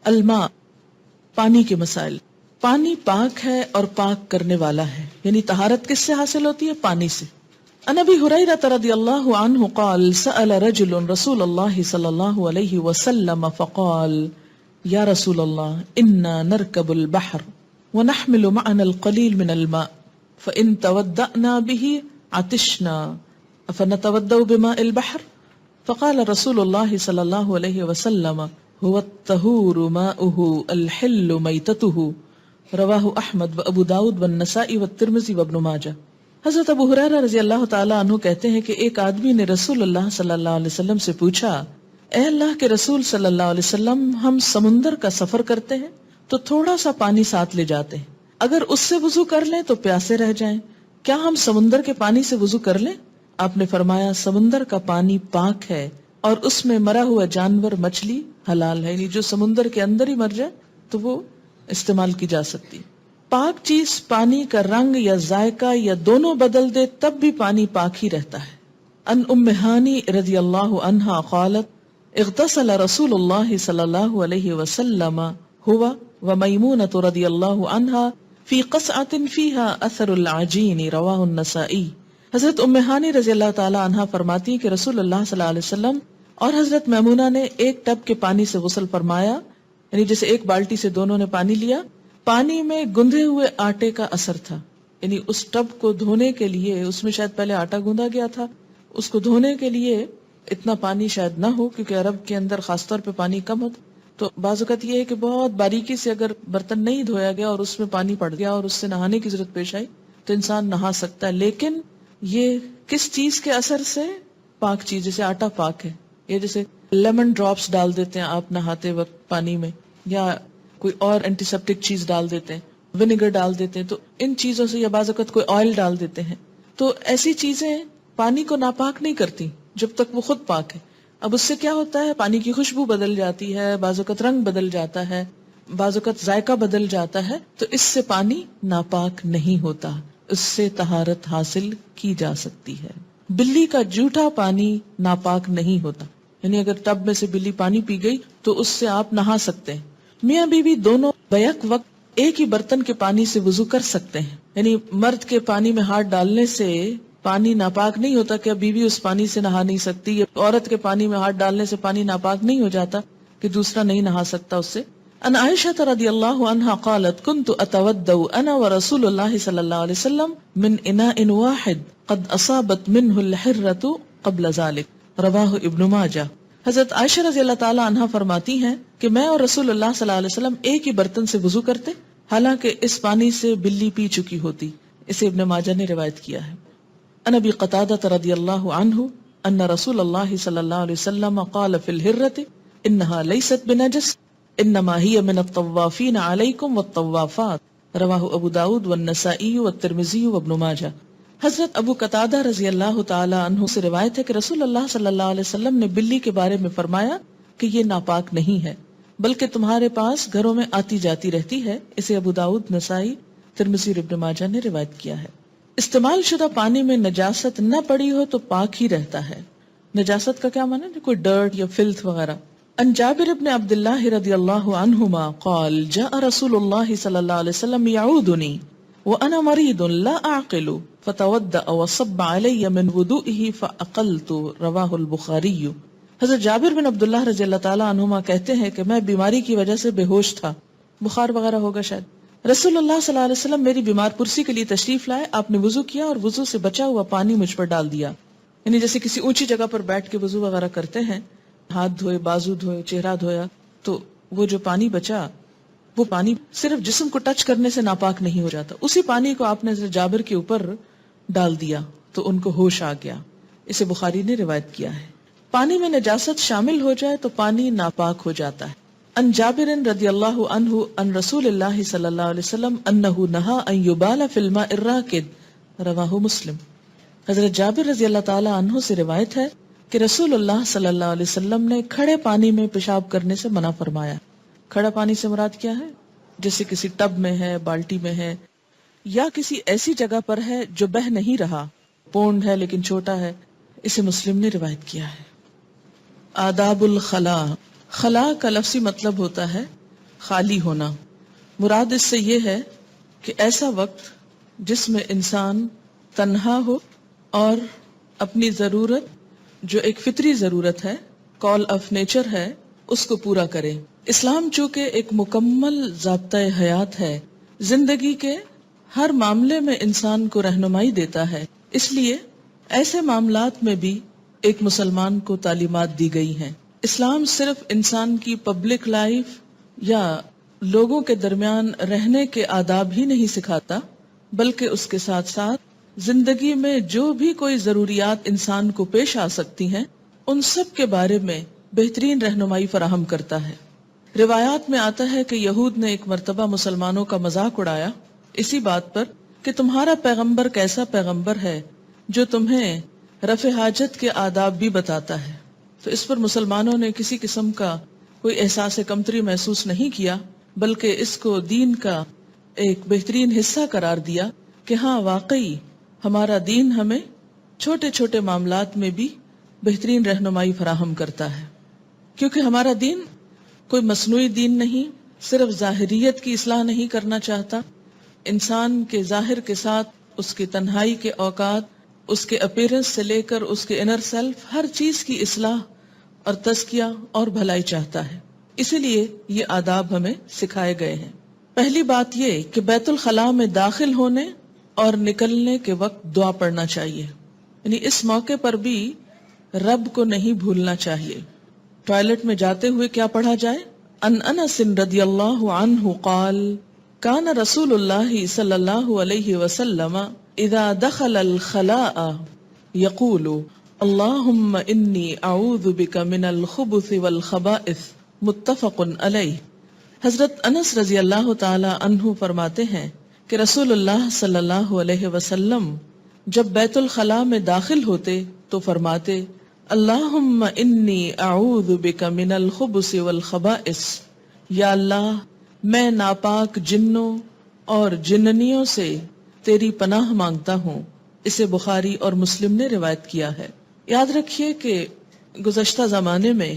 الماء، پانی کے مسائل. پانی پاک ہے اور پاک کرنے والا ہے، یعنی طہارت کس سے حاصل ہوتی ہے؟ پانی سے. عن ابی ہریرہ رضی اللہ عنہ قال سأل رجل رسول اللہ صلی اللہ علیہ وسلم فقال یا رسول اللہ انا نرکب البحر ونحمل معنا القلیل من الماء فإن تودأنا به عطشنا افنتودأ بماء البحر فقال رسول اللہ صلی اللہ علیہ وسلم هو الطہور ماؤه الحل میتته رواہ احمد و ابو داود والنسائی والترمذی وابن ماجہ. حضرت ابو ہریرہ رضی اللہ تعالیٰ عنہ کہتے ہیں کہ ایک آدمی نے رسول اللہ صلی اللہ علیہ وسلم سے پوچھا، اے اللہ کے رسول صلی اللہ علیہ وسلم، ہم سمندر کا سفر کرتے ہیں تو تھوڑا سا پانی ساتھ لے جاتے ہیں، اگر اس سے وضو کر لیں تو پیاسے رہ جائیں، کیا ہم سمندر کے پانی سے وضو کر لیں؟ آپ نے فرمایا سمندر کا پانی پاک ہے اور اس میں مرا ہوا جانور مچھلی حلال ہے، یعنی جو سمندر کے اندر ہی مر جائے تو وہ استعمال کی جا سکتی. پاک چیز پانی کا رنگ یا ذائقہ یا دونوں بدل دے تب بھی پانی پاک ہی رہتا ہے. ان ام ہانی رضی اللہ عنہا قالت اغتسل رسول اللہ صلی اللہ علیہ وسلم ہوا ومیمونۃ رضی اللہ عنہا فی قصعۃ فیہا اثر العجین رواہ النسائی. حضرت ام ہانی رضی اللہ تعالی عنہا فرماتی کہ رسول اللہ صلی اللہ علیہ وسلم اور حضرت میمونہ نے ایک ٹب کے پانی سے غسل فرمایا، یعنی جیسے ایک بالٹی سے دونوں نے پانی لیا، پانی میں گندھے ہوئے آٹے کا اثر تھا، یعنی اس ٹب کو دھونے کے لیے اس میں شاید پہلے آٹا گوندھا گیا تھا، اس کو دھونے کے لیے اتنا پانی شاید نہ ہو کیونکہ عرب کے اندر خاص طور پہ پانی کم ہوتا، تو بعض اوقات یہ ہے کہ بہت باریکی سے اگر برتن نہیں دھویا گیا اور اس میں پانی پڑ گیا اور اس سے نہانے کی ضرورت پیش آئی تو انسان نہا سکتا ہے. لیکن یہ کس چیز کے اثر سے؟ پاک چیز، جیسے آٹا پاک ہے، یہ جیسے لیمن ڈراپس ڈال دیتے ہیں آپ نہاتے وقت پانی میں، یا کوئی اور اینٹی سیپٹک چیز ڈال دیتے ہیں، ونیگر ڈال دیتے ہیں، تو ان چیزوں سے، یا بعض اوقات کوئی آئل ڈال دیتے ہیں، تو ایسی چیزیں پانی کو ناپاک نہیں کرتی جب تک وہ خود پاک ہے. اب اس سے کیا ہوتا ہے؟ پانی کی خوشبو بدل جاتی ہے، بعض اوقات رنگ بدل جاتا ہے، بعض اوقات ذائقہ بدل جاتا ہے، تو اس سے پانی ناپاک نہیں ہوتا، اس سے طہارت حاصل کی جا سکتی ہے. بلی کا جھوٹا پانی ناپاک نہیں ہوتا، یعنی اگر ٹب میں سے بلی پانی پی گئی تو اس سے آپ نہا سکتے ہیں. میاں بیوی دونوں بیک وقت ایک ہی برتن کے پانی سے وضو کر سکتے ہیں، یعنی مرد کے پانی میں ہاتھ ڈالنے سے پانی ناپاک نہیں ہوتا کہ اب بیوی اس پانی سے نہا نہیں سکتی، یا عورت کے پانی میں ہاتھ ڈالنے سے پانی ناپاک نہیں ہو جاتا کہ دوسرا نہیں نہا سکتا اس سے. ان عائشہ رضی اللہ عنہا قالت كنت اتودع انا ورسول اللہ صلی اللہ علیہ وسلم من اناء واحد قد اصابت منه الحرة قبل ذلك رواہ ابن ماجہ. حضرت عائشہ رضی اللہ تعالی عنہا فرماتی ہیں کہ میں اور رسول اللہ صلی اللہ علیہ وسلم ایک ہی برتن سے وضو کرتے حالانکہ اس پانی سے بلی پی چکی ہوتی. اسے ابن ماجہ نے روایت کیا ہے. ان ابی قتادہ رضی اللہ عنہ ان رسول اللہ صلی اللہ علیہ وسلم قال فی الحرة انها لیست بنجس انما هي من الطوافین علیکم والطوافات رواہ ابو داود والنسائی والترمذی وابن ماجہ. حضرت ابو قتادہ رضی اللہ تعالی عنہ سے روایت ہے کہ رسول اللہ صلی اللہ علیہ وسلم نے بلی کے بارے میں فرمایا کہ یہ ناپاک نہیں ہے بلکہ تمہارے پاس گھروں میں آتی جاتی رہتی ہے. اسے ابو داود، نسائی، ترمذی، ابن ماجہ نے روایت کیا ہے. استعمال شدہ پانی میں نجاست نہ پڑی ہو تو پاک ہی رہتا ہے. نجاست کا کیا معنی ہے؟ کوئی ڈرٹ یا فلتھ وغیرہ. ان جابر ابن عبد اللہ رضی اللہ عنہما قال جاء رسول اللہ صلی اللہ علیہ وسلم یعودنی وانا مریض لا اعقل فتودأ وصب علی من وضوئه فاقلت رواہ البخاری. حضرت جابر بن عبداللہ رضی اللہ تعالی عنہما کہتے ہیں کہ میں بیماری کی وجہ سے بے ہوش تھا، بخار وغیرہ ہوگا شاید. رسول اللہ صلی اللہ علیہ وسلم میری بیمار پرسی کے لیے تشریف لائے، آپ نے وضو کیا اور وضو سے بچا ہوا پانی مجھ پر ڈال دیا. یعنی جیسے کسی اونچی جگہ پر بیٹھ کے وضو وغیرہ کرتے ہیں، ہاتھ دھوئے، بازو دھوئے، چہرہ دھویا، تو وہ جو پانی بچا وہ پانی صرف جسم کو ٹچ کرنے سے ناپاک نہیں ہو جاتا، اسی پانی کو آپ نے جابر کے اوپر ڈال دیا تو ان کو ہوش آ گیا. اسے بخاری نے روایت کیا ہے. پانی میں نجاست شامل ہو جائے تو پانی ناپاک ہو جاتا ہے. ان جابر رضی اللہ عنہ ان رسول اللہ صلی اللہ علیہ وسلم انہ نہا ان یبال فی الماء الراکد رواہ مسلم. حضرت جابر رضی اللہ تعالی عنہ سے روایت ہے کہ رسول اللہ صلی اللہ علیہ وسلم نے کھڑے پانی میں پیشاب کرنے سے منع فرمایا. کھڑا پانی سے مراد کیا ہے؟ جیسے کسی ٹب میں ہے، بالٹی میں ہے، یا کسی ایسی جگہ پر ہے جو بہہ نہیں رہا، پونڈ ہے لیکن چھوٹا ہے. اسے مسلم نے روایت کیا ہے. آداب الخلاء. خلاء کا لفظی مطلب ہوتا ہے خالی ہونا. مراد اس سے یہ ہے کہ ایسا وقت جس میں انسان تنہا ہو اور اپنی ضرورت جو ایک فطری ضرورت ہے، کال آف نیچر ہے، اس کو پورا کرے. اسلام چونکہ ایک مکمل ضابطۂ حیات ہے، زندگی کے ہر معاملے میں انسان کو رہنمائی دیتا ہے، اس لیے ایسے معاملات میں بھی ایک مسلمان کو تعلیمات دی گئی ہیں. اسلام صرف انسان کی پبلک لائف یا لوگوں کے درمیان رہنے کے آداب ہی نہیں سکھاتا، بلکہ اس کے ساتھ ساتھ زندگی میں جو بھی کوئی ضروریات انسان کو پیش آ سکتی ہیں ان سب کے بارے میں بہترین رہنمائی فراہم کرتا ہے. روایات میں آتا ہے کہ یہود نے ایک مرتبہ مسلمانوں کا مذاق اڑایا اسی بات پر کہ تمہارا پیغمبر کیسا پیغمبر ہے جو تمہیں رفع حاجت کے آداب بھی بتاتا ہے. تو اس پر مسلمانوں نے کسی قسم کا کوئی احساس کمتری محسوس نہیں کیا، بلکہ اس کو دین کا ایک بہترین حصہ قرار دیا کہ ہاں واقعی ہمارا دین ہمیں چھوٹے چھوٹے معاملات میں بھی بہترین رہنمائی فراہم کرتا ہے. کیونکہ ہمارا دین کوئی مصنوعی دین نہیں، صرف ظاہریت کی اصلاح نہیں کرنا چاہتا. انسان کے ظاہر کے ساتھ اس کی تنہائی کے اوقات، اس کے اپیرنس سے لے کر اس کے انر سیلف، ہر چیز کی اصلاح اور تزکیہ اور بھلائی چاہتا ہے. اسی لیے یہ آداب ہمیں سکھائے گئے ہیں. پہلی بات یہ کہ بیت الخلاء میں داخل ہونے اور نکلنے کے وقت دعا پڑھنا چاہیے، یعنی اس موقع پر بھی رب کو نہیں بھولنا چاہیے. ٹوائلٹ میں جاتے ہوئے کیا پڑھا جائے؟ ان انس رضی اللہ عنہ قال کان رسول اللہ صلی اللہ علیہ وسلم اذا دخل الخلاء یقول اللہم انی اعوذ بک من الخبث والخبائث متفق علیہ. حضرت انس رضی اللہ تعالی عنہ فرماتے ہیں کہ رسول اللہ صلی اللہ علیہ وسلم جب بیت الخلاء میں داخل ہوتے تو فرماتے اللہم انی اعوذ بک من الخبث والخبائث، یا اللہ میں ناپاک جنوں اور جننیوں سے تیری پناہ مانگتا ہوں. اسے بخاری اور مسلم نے روایت کیا ہے. یاد رکھیے کہ گزشتہ زمانے میں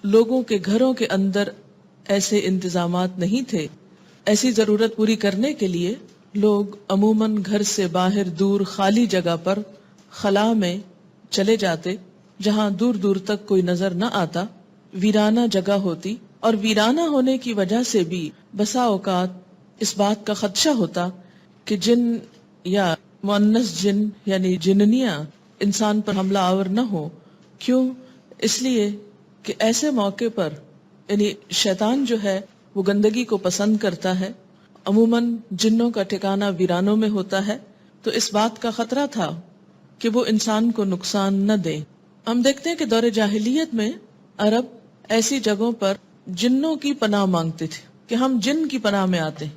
لوگوں کے گھروں کے اندر ایسے انتظامات نہیں تھے. ایسی ضرورت پوری کرنے کے لیے لوگ عموماً گھر سے باہر دور خالی جگہ پر خلا میں چلے جاتے جہاں دور دور تک کوئی نظر نہ آتا، ویرانہ جگہ ہوتی، اور ویرانہ ہونے کی وجہ سے بھی بسا اوقات اس بات کا خدشہ ہوتا کہ جن یا مؤنث جن یعنی جننیاں انسان پر حملہ آور نہ ہو. کیوں؟ اس لیے کہ ایسے موقع پر یعنی شیطان جو ہے وہ گندگی کو پسند کرتا ہے. عموماً جنوں کا ٹھکانہ ویرانوں میں ہوتا ہے، تو اس بات کا خطرہ تھا کہ وہ انسان کو نقصان نہ دے. ہم دیکھتے ہیں کہ دور جاہلیت میں عرب ایسی جگہوں پر جنوں کی پناہ مانگتے تھے کہ ہم جن کی پناہ میں آتے ہیں،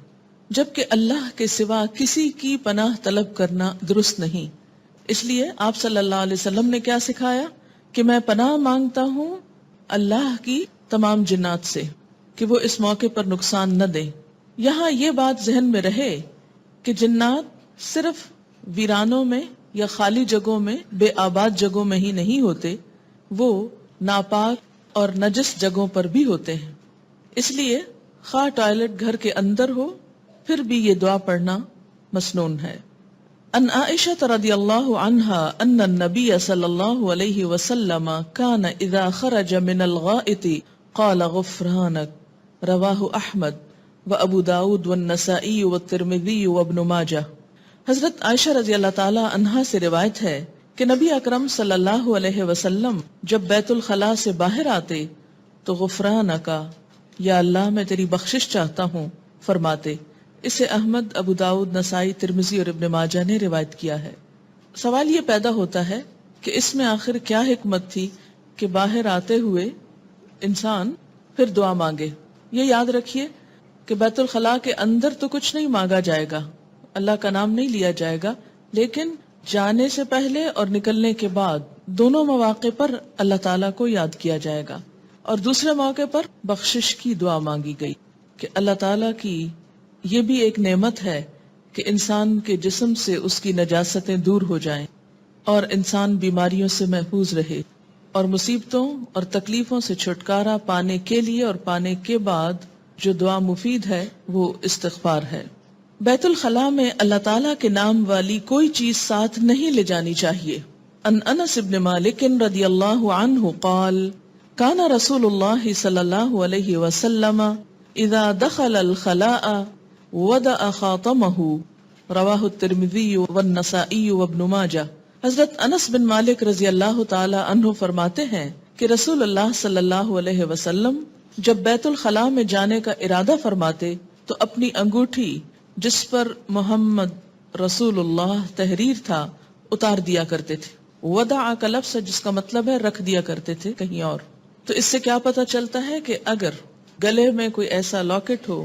جبکہ اللہ کے سوا کسی کی پناہ طلب کرنا درست نہیں. اس لیے آپ صلی اللہ علیہ وسلم نے کیا سکھایا کہ میں پناہ مانگتا ہوں اللہ کی تمام جنات سے کہ وہ اس موقع پر نقصان نہ دیں. یہاں یہ بات ذہن میں رہے کہ جنات صرف ویرانوں میں یا خالی جگہوں میں، بے آباد جگہوں میں ہی نہیں ہوتے، وہ ناپاک اور نجس جگہوں پر بھی ہوتے ہیں. اس لیے خواہ ٹوائلٹ گھر کے اندر ہو پھر بھی یہ دعا پڑھنا مسنون ہے. ان عائشہ رضی اللہ عنہا ان النبی صلی اللہ علیہ وسلم کان اذا خرج من الغائط قال غفرانک، رواہ احمد و ابو داود والنسائی والترمذی وابن ماجہ. حضرت عائشہ رضی اللہ تعالی عنہا سے روایت ہے کہ نبی اکرم صلی اللہ علیہ وسلم جب بیت الخلاء سے باہر آتے تو غفرانکا، یا اللہ میں تیری بخشش چاہتا ہوں فرماتے. اسے احمد، ابو داؤد، نسائی، ترمذی اور ابن ماجہ نے روایت کیا ہے. سوال یہ پیدا ہوتا ہے کہ اس میں آخر کیا حکمت تھی کہ باہر آتے ہوئے انسان پھر دعا مانگے. یہ یاد رکھیے کہ بیت الخلاء کے اندر تو کچھ نہیں مانگا جائے گا، اللہ کا نام نہیں لیا جائے گا، لیکن جانے سے پہلے اور نکلنے کے بعد دونوں مواقع پر اللہ تعالیٰ کو یاد کیا جائے گا. اور دوسرے موقع پر بخشش کی دعا مانگی گئی کہ اللہ تعالیٰ کی یہ بھی ایک نعمت ہے کہ انسان کے جسم سے اس کی نجاستیں دور ہو جائیں اور انسان بیماریوں سے محفوظ رہے، اور مصیبتوں اور تکلیفوں سے چھٹکارا پانے کے لیے اور پانے کے بعد جو دعا مفید ہے وہ استغفار ہے۔ بیت الخلاء میں اللہ تعالیٰ کے نام والی کوئی چیز ساتھ نہیں لے جانی چاہیے۔ ان انس بن مالک رضی اللہ عنہ قال کان رسول اللہ صلی اللہ علیہ وسلم اذا دخل الخلاء وضع خاتمہ، رواہ الترمذی والنسائی وابن ماجہ۔ حضرت انس بن مالک رضی اللہ تعالی عنہ فرماتے ہیں کہ رسول اللہ صلی اللہ علیہ وسلم جب بیت الخلاء میں جانے کا ارادہ فرماتے تو اپنی انگوٹھی جس پر محمد رسول اللہ تحریر تھا اتار دیا کرتے تھے۔ وضع کا لفظ جس کا مطلب ہے رکھ دیا کرتے تھے کہیں اور۔ تو اس سے کیا پتہ چلتا ہے کہ اگر گلے میں کوئی ایسا لاکٹ ہو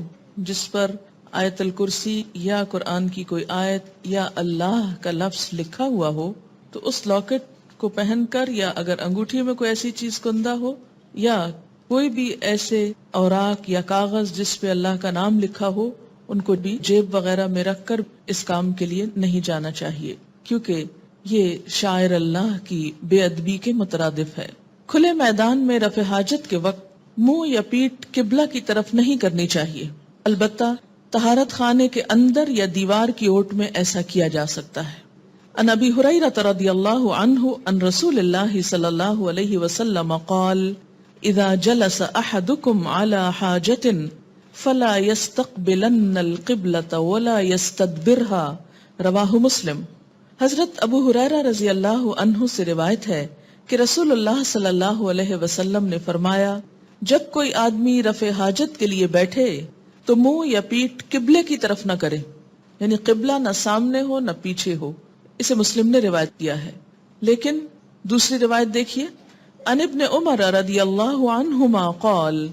جس پر آیت الکرسی یا قرآن کی کوئی آیت یا اللہ کا لفظ لکھا ہوا ہو تو اس لاکٹ کو پہن کر، یا اگر انگوٹھی میں کوئی ایسی چیز کندہ ہو یا کوئی بھی ایسے اوراق یا کاغذ جس پہ اللہ کا نام لکھا ہو، ان کو بھی جیب وغیرہ میں رکھ کر اس کام کے لیے نہیں جانا چاہیے، کیونکہ یہ شاعر اللہ کی بے ادبی کے مترادف ہے۔ کھلے میدان میں رفع حاجت کے وقت منہ یا پیٹھ قبلہ کی طرف نہیں کرنی چاہیے، البتہ طہارت خانے کے اندر یا دیوار کی اوٹ میں ایسا کیا جا سکتا ہے۔ عن ابی ہریرہ رضی اللہ عنہ عن رسول اللہ صلی اللہ علیہ وسلم قال اذا جلس احدکم علی حاجۃ فلا يستقبلن القبلة ولا يستدبرها، رواہ مسلم۔ حضرت ابو ہریرہ رضی اللہ عنہ سے روایت ہے کہ رسول اللہ صلی اللہ علیہ وسلم نے فرمایا جب کوئی آدمی رفع حاجت کے لیے بیٹھے تو منہ یا پیٹھ قبلے کی طرف نہ کرے، یعنی قبلہ نہ سامنے ہو نہ پیچھے ہو۔ اسے مسلم نے روایت کیا ہے۔ لیکن دوسری روایت دیکھیے، عن ابن عمر رضی اللہ عنہما قال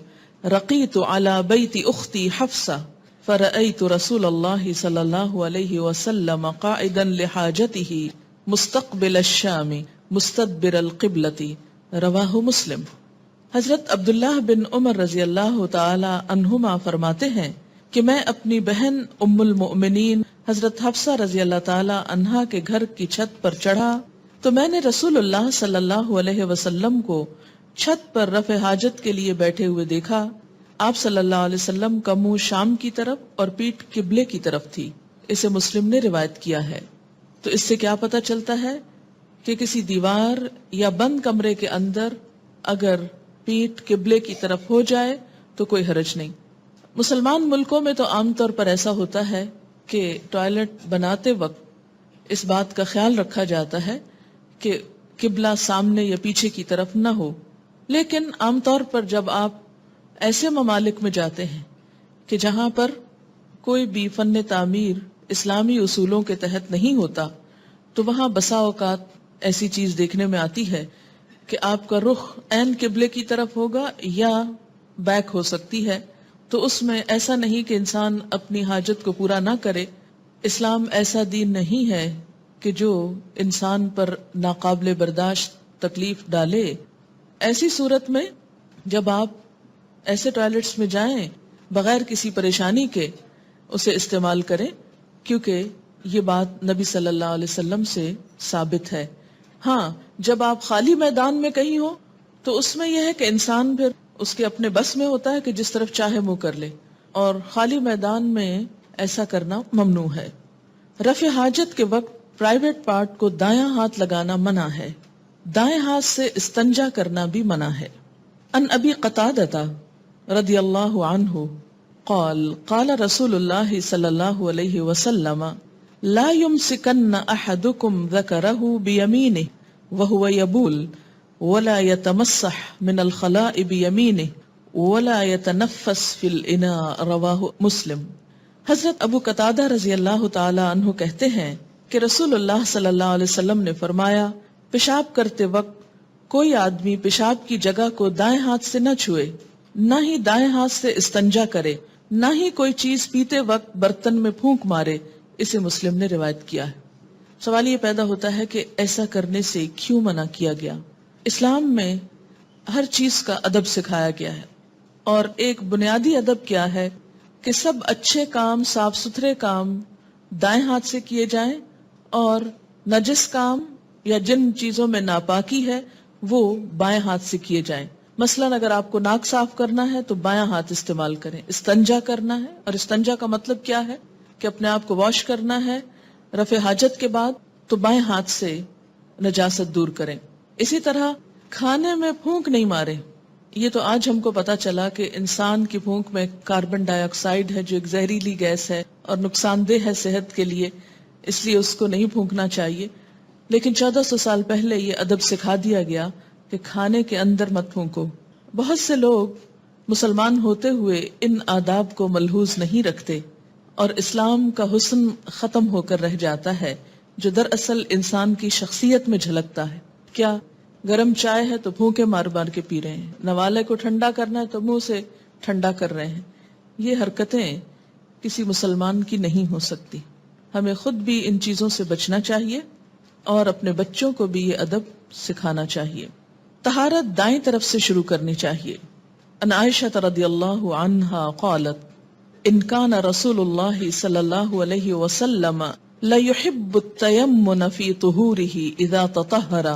رقیت علی بیت اختی حفصہ فرأیت رسول اللہ صلی اللہ علیہ وسلم قاعدا لحاجته مستقبل الشام مستدبر القبلة، رواہ مسلم۔ حضرت عبداللہ بن عمر رضی اللہ تعالی عنہما فرماتے ہیں کہ میں اپنی بہن ام المؤمنین حضرت حفصہ رضی اللہ تعالی عنہا کے گھر کی چھت پر چڑھا تو میں نے رسول اللہ صلی اللہ علیہ وسلم کو چھت پر رفع حاجت کے لیے بیٹھے ہوئے دیکھا۔ آپ صلی اللہ علیہ وسلم کا منہ شام کی طرف اور پیٹھ قبلے کی طرف تھی۔ اسے مسلم نے روایت کیا ہے۔ تو اس سے کیا پتہ چلتا ہے کہ کسی دیوار یا بند کمرے کے اندر اگر پیٹھ قبلے کی طرف ہو جائے تو کوئی حرج نہیں۔ مسلمان ملکوں میں تو عام طور پر ایسا ہوتا ہے کہ ٹوائلٹ بناتے وقت اس بات کا خیال رکھا جاتا ہے کہ قبلہ سامنے یا پیچھے کی طرف نہ ہو، لیکن عام طور پر جب آپ ایسے ممالک میں جاتے ہیں کہ جہاں پر کوئی بھی فن تعمیر اسلامی اصولوں کے تحت نہیں ہوتا تو وہاں بسا اوقات ایسی چیز دیکھنے میں آتی ہے کہ آپ کا رخ عین قبلے کی طرف ہوگا یا بیک ہو سکتی ہے، تو اس میں ایسا نہیں کہ انسان اپنی حاجت کو پورا نہ کرے۔ اسلام ایسا دین نہیں ہے کہ جو انسان پر ناقابل برداشت تکلیف ڈالے۔ ایسی صورت میں جب آپ ایسے ٹوائلٹس میں جائیں بغیر کسی پریشانی کے اسے استعمال کریں، کیونکہ یہ بات نبی صلی اللہ علیہ وسلم سے ثابت ہے۔ ہاں، جب آپ خالی میدان میں کہیں ہو تو اس میں یہ ہے کہ انسان پھر اس کے اپنے بس میں ہوتا ہے کہ جس طرف چاہے منہ کر لے، اور خالی میدان میں ایسا کرنا ممنوع ہے۔ رفع حاجت کے وقت پرائیویٹ پارٹ کو دایاں ہاتھ لگانا منع ہے، دائیں ہاتھ سے استنجا کرنا بھی منع ہے۔ ان ابی قتادہ رضی اللہ عنہ قال قال رسول اللہ صلی اللہ علیہ وسلم لا يمسكن احدكم ذكره بيمينه وهو يبول ولا يتمسح من الخلاء بيمينه ولا يتنفس في الاناء، رواہ مسلم۔ حضرت ابو قتادہ رضی اللہ تعالی عنہ کہتے ہیں کہ رسول اللہ صلی اللہ علیہ وسلم نے فرمایا پیشاب کرتے وقت کوئی آدمی پیشاب کی جگہ کو دائیں ہاتھ سے نہ چھوئے، نہ ہی دائیں ہاتھ سے استنجا کرے، نہ ہی کوئی چیز پیتے وقت برتن میں پھونک مارے۔ اسے مسلم نے روایت کیا ہے۔ سوال یہ پیدا ہوتا ہے کہ ایسا کرنے سے کیوں منع کیا گیا؟ اسلام میں ہر چیز کا ادب سکھایا گیا ہے، اور ایک بنیادی ادب کیا ہے کہ سب اچھے کام، صاف ستھرے کام دائیں ہاتھ سے کیے جائیں، اور نجس کام یا جن چیزوں میں ناپاکی ہے وہ بائیں ہاتھ سے کیے جائیں۔ مثلاً اگر آپ کو ناک صاف کرنا ہے تو بایاں ہاتھ استعمال کریں. استنجا کرنا ہے، اور استنجا کا مطلب کیا ہے کہ اپنے آپ کو واش کرنا ہے رفع حاجت کے بعد، تو بائیں ہاتھ سے نجاست دور کریں. اسی طرح کھانے میں پھونک نہیں مارے. یہ تو آج ہم کو پتا چلا کہ انسان کی پھونک میں کاربن ڈائی آکسائڈ ہے جو ایک زہریلی گیس ہے اور نقصان دہ ہے صحت کے لیے، اس لیے اس کو نہیں پھونکنا چاہیے. لیکن 1400 سال پہلے یہ ادب سکھا دیا گیا کہ کھانے کے اندر مت پھونکو. بہت سے لوگ مسلمان ہوتے ہوئے ان آداب کو ملحوظ نہیں رکھتے اور اسلام کا حسن ختم ہو کر رہ جاتا ہے جو دراصل انسان کی شخصیت میں جھلکتا ہے. کیا گرم چائے ہے تو پھونکے مار مار کے پی رہے ہیں، نوالے کو ٹھنڈا کرنا ہے تو منہ سے ٹھنڈا کر رہے ہیں. یہ حرکتیں کسی مسلمان کی نہیں ہو سکتی. ہمیں خود بھی ان چیزوں سے بچنا چاہیے اور اپنے بچوں کو بھی یہ ادب سکھانا چاہیے. طہارت دائیں طرف سے شروع کرنی چاہیے. ان عائشہ رضی اللہ عنہا قالت ان کان رسول اللہ صلی اللہ علیہ وسلم ليحب التيمن في طهوره اذا تطهر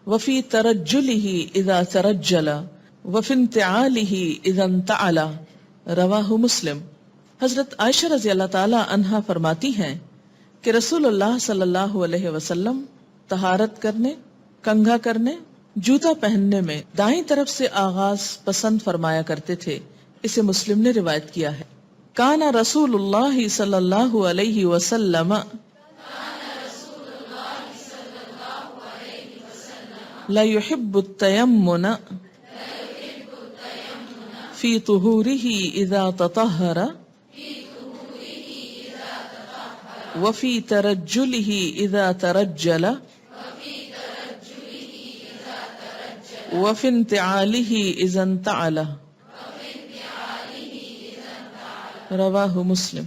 وفي ترجله اذا ترجل وفي انتعاله اذا انتعل. رواہ مسلم. حضرت عائشہ رضی اللہ تعالی عنہا فرماتی ہیں کہ رسول اللہ صلی اللہ علیہ وسلم طہارت کرنے، کنگھا کرنے، جوتا پہننے میں دائیں طرف سے آغاز پسند فرمایا کرتے تھے. اسے مسلم نے روایت کیا ہے. کان رسول اللہ صلی اللہ علیہ وسلم لا يحب التيمن في طهوره اذا تطهر وفي ترجله اذا ترجل وفي انتعاله اذا انتعل. رواہ مسلم.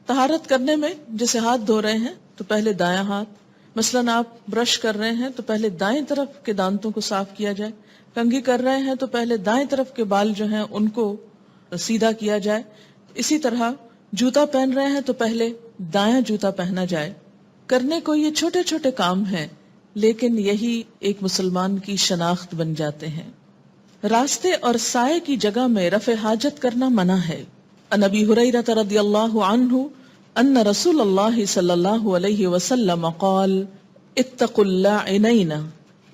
طہارت کرنے میں جیسے ہاتھ دھو رہے ہیں تو پہلے دایاں ہاتھ، مثلاً آپ برش کر رہے ہیں تو پہلے دائیں طرف کے دانتوں کو صاف کیا جائے. کنگھی کر رہے ہیں تو پہلے دائیں طرف کے بال جو ہیں ان کو سیدھا کیا جائے. اسی طرح جوتا پہن رہے ہیں تو پہلے دایاں جوتا پہنا جائے. کرنے کو یہ چھوٹے چھوٹے کام ہیں لیکن یہی ایک مسلمان کی شناخت بن جاتے ہیں. راستے اور سائے کی جگہ میں رفع حاجت کرنا منع ہے. عن ابی ہریرہ رضی اللہ عنہ ان رسول اللہ صلی اللہ علیہ وسلم قال اتقوا اللاعنین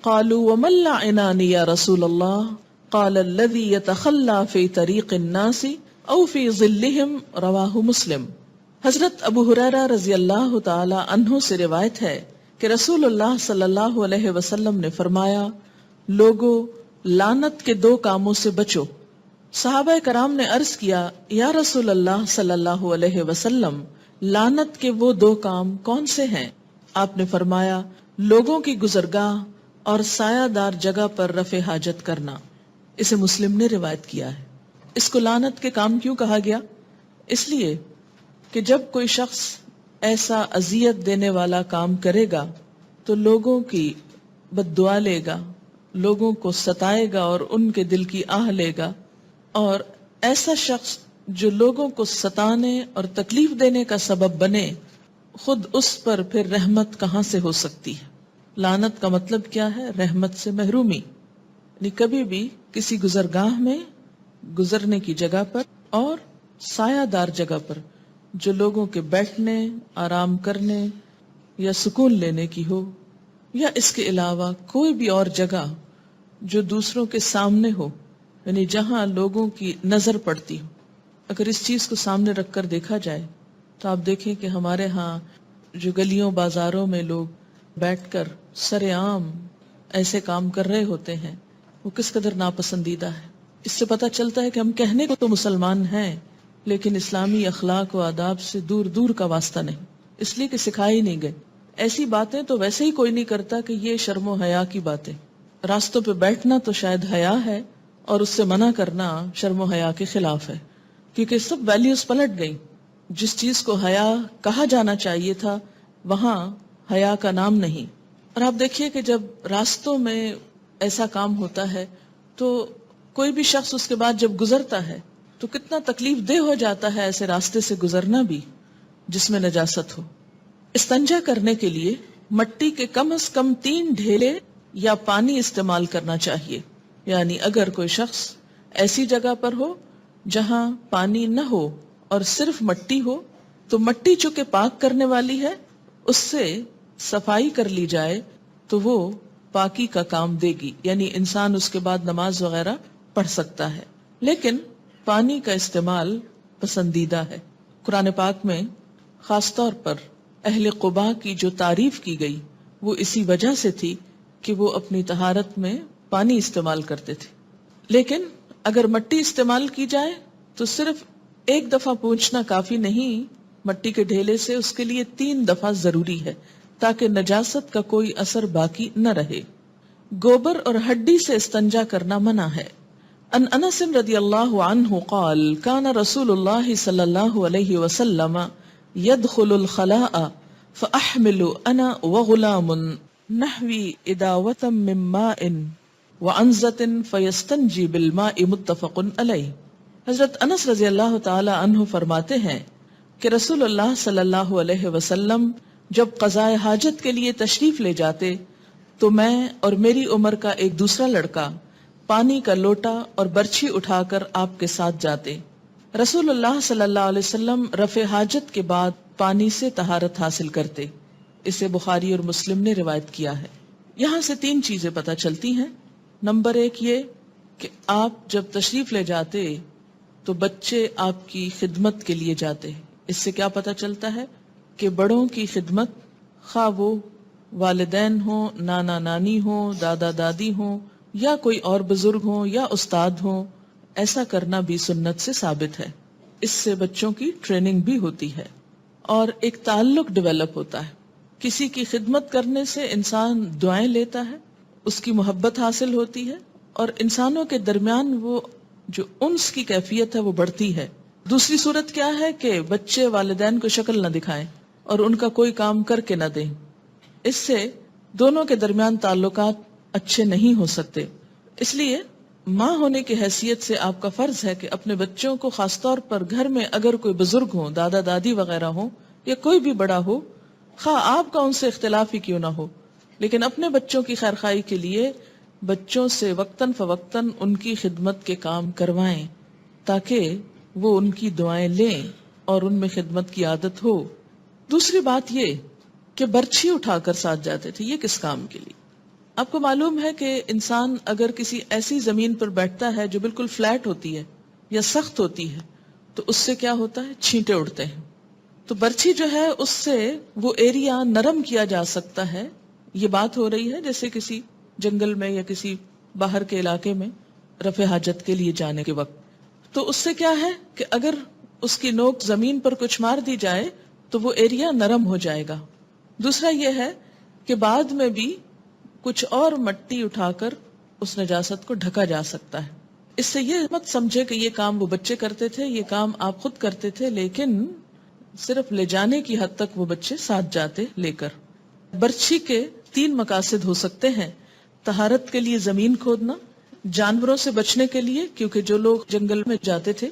قالوا وما اللاعنان یا رسول اللہ قال الذی یتخلی فی طریق الناس او فی ظلہم. رواہ مسلم. حضرت ابو ہریرہ رضی اللہ تعالی عنہ سے روایت ہے کہ رسول اللہ صلی اللہ علیہ وسلم نے فرمایا لوگو لعنت کے 2 کاموں سے بچو. صحابہ کرام نے عرض کیا یا رسول اللہ صلی اللہ علیہ وسلم لعنت کے وہ 2 کام کون سے ہیں؟ آپ نے فرمایا لوگوں کی گزرگاہ اور سایہ دار جگہ پر رفع حاجت کرنا. اسے مسلم نے روایت کیا ہے. اس کو لعنت کے کام کیوں کہا گیا؟ اس لیے کہ جب کوئی شخص ایسا اذیت دینے والا کام کرے گا تو لوگوں کی بد دعا لے گا، لوگوں کو ستائے گا اور ان کے دل کی آہ لے گا. اور ایسا شخص جو لوگوں کو ستانے اور تکلیف دینے کا سبب بنے، خود اس پر پھر رحمت کہاں سے ہو سکتی ہے؟ لعنت کا مطلب کیا ہے؟ رحمت سے محرومی. یعنی کبھی بھی کسی گزرگاہ میں، گزرنے کی جگہ پر اور سایہ دار جگہ پر جو لوگوں کے بیٹھنے، آرام کرنے یا سکون لینے کی ہو، یا اس کے علاوہ کوئی بھی اور جگہ جو دوسروں کے سامنے ہو، یعنی جہاں لوگوں کی نظر پڑتی ہو. اگر اس چیز کو سامنے رکھ کر دیکھا جائے تو آپ دیکھیں کہ ہمارے ہاں جو گلیوں بازاروں میں لوگ بیٹھ کر سر عام ایسے کام کر رہے ہوتے ہیں وہ کس قدر ناپسندیدہ ہے. اس سے پتہ چلتا ہے کہ ہم کہنے کو تو مسلمان ہیں لیکن اسلامی اخلاق و آداب سے دور دور کا واسطہ نہیں، اس لیے کہ سکھائی نہیں گئے. ایسی باتیں تو ویسے ہی کوئی نہیں کرتا کہ یہ شرم و حیا کی باتیں. راستوں پہ بیٹھنا تو شاید حیا ہے اور اس سے منع کرنا شرم و حیا کے خلاف ہے، کیونکہ سب ویلیوز پلٹ گئی. جس چیز کو حیا کہا جانا چاہیے تھا وہاں حیا کا نام نہیں. اور آپ دیکھیے کہ جب راستوں میں ایسا کام ہوتا ہے تو کوئی بھی شخص اس کے بعد جب گزرتا ہے تو کتنا تکلیف دہ ہو جاتا ہے ایسے راستے سے گزرنا بھی جس میں نجاست ہو. استنجا کرنے کے لیے مٹی کے کم از کم 3 ڈھیلے یا پانی استعمال کرنا چاہیے. یعنی اگر کوئی شخص ایسی جگہ پر ہو جہاں پانی نہ ہو اور صرف مٹی ہو تو مٹی چونکہ پاک کرنے والی ہے، اس سے صفائی کر لی جائے تو وہ پاکی کا کام دے گی، یعنی انسان اس کے بعد نماز وغیرہ پڑھ سکتا ہے۔ لیکن پانی کا استعمال پسندیدہ ہے۔ قرآن پاک میں خاص طور پر اہل قباء کی جو تعریف کی گئی وہ اسی وجہ سے تھی کہ وہ اپنی طہارت میں پانی استعمال کرتے تھے۔ لیکن اگر مٹی استعمال کی جائے تو صرف ایک دفعہ پونچھنا کافی نہیں، مٹی کے ڈھیلے سے اس کے لیے 3 دفعہ ضروری ہے تاکہ نجاست کا کوئی اثر باقی نہ رہے۔ گوبر اور ہڈی سے استنجا کرنا منع ہے۔ ان انس رضی اللہ عنہ قال کان رسول اللہ صلی اللہ علیہ وسلم يدخل الخلاء فاحمل انا وغلام نحوی اداوة من ماء وعنزة فیستنجی بالماء متفق علیہ۔ حضرت انس رضی اللہ تعالی عنہ فرماتے ہیں کہ رسول اللہ صلی اللہ علیہ وسلم جب قضائے حاجت کے لیے تشریف لے جاتے تو میں اور میری عمر کا ایک دوسرا لڑکا پانی کا لوٹا اور برچھی اٹھا کر آپ کے ساتھ جاتے۔ رسول اللہ صلی اللہ علیہ وسلم رفع حاجت کے بعد پانی سے طہارت حاصل کرتے۔ اسے بخاری اور مسلم نے روایت کیا ہے۔ یہاں سے 3 چیزیں پتہ چلتی ہیں۔ نمبر 1 یہ کہ آپ جب تشریف لے جاتے تو بچے آپ کی خدمت کے لیے جاتے۔ اس سے کیا پتہ چلتا ہے کہ بڑوں کی خدمت، خواہ وہ والدین ہوں، نانا نانی ہوں، دادا دادی ہوں، یا کوئی اور بزرگ ہوں یا استاد ہوں، ایسا کرنا بھی سنت سے ثابت ہے۔ اس سے بچوں کی ٹریننگ بھی ہوتی ہے اور ایک تعلق ڈیولپ ہوتا ہے۔ کسی کی خدمت کرنے سے انسان دعائیں لیتا ہے، اس کی محبت حاصل ہوتی ہے اور انسانوں کے درمیان وہ جو انس کی کیفیت ہے وہ بڑھتی ہے۔ دوسری صورت کیا ہے کہ بچے والدین کو شکل نہ دکھائیں اور ان کا کوئی کام کر کے نہ دیں۔ اس سے دونوں کے درمیان تعلقات اچھے نہیں ہو سکتے۔ اس لیے ماں ہونے کی حیثیت سے آپ کا فرض ہے کہ اپنے بچوں کو خاص طور پر گھر میں اگر کوئی بزرگ ہوں، دادا دادی وغیرہ ہوں یا کوئی بھی بڑا ہو، خواہ آپ کا ان سے اختلاف ہی کیوں نہ ہو، لیکن اپنے بچوں کی خیرخواہی کے لیے بچوں سے وقتاً فوقتاً ان کی خدمت کے کام کروائیں تاکہ وہ ان کی دعائیں لیں اور ان میں خدمت کی عادت ہو۔ دوسری بات یہ کہ برچھی اٹھا کر ساتھ جاتے تھے۔ یہ کس کام کے لیے؟ آپ کو معلوم ہے کہ انسان اگر کسی ایسی زمین پر بیٹھتا ہے جو بالکل فلیٹ ہوتی ہے یا سخت ہوتی ہے تو اس سے کیا ہوتا ہے؟ چھینٹے اڑتے ہیں۔ تو برچھی جو ہے اس سے وہ ایریا نرم کیا جا سکتا ہے۔ یہ بات ہو رہی ہے جیسے کسی جنگل میں یا کسی باہر کے علاقے میں رفع حاجت کے لیے جانے کے وقت، تو اس سے کیا ہے کہ اگر اس کی نوک زمین پر کچھ مار دی جائے تو وہ ایریا نرم ہو جائے گا۔ دوسرا یہ ہے کہ بعد میں بھی کچھ اور مٹی اٹھا کر اس نجاست کو ڈھکا جا سکتا ہے۔ اس سے یہ مت سمجھے کہ یہ کام وہ بچے کرتے تھے، یہ کام آپ خود کرتے تھے، لیکن صرف لے جانے کی حد تک وہ بچے ساتھ جاتے لے کر۔ برچھی کے 3 مقاصد ہو سکتے ہیں: طہارت کے لیے زمین کھودنا، جانوروں سے بچنے کے لیے، کیونکہ جو لوگ جنگل میں جاتے تھے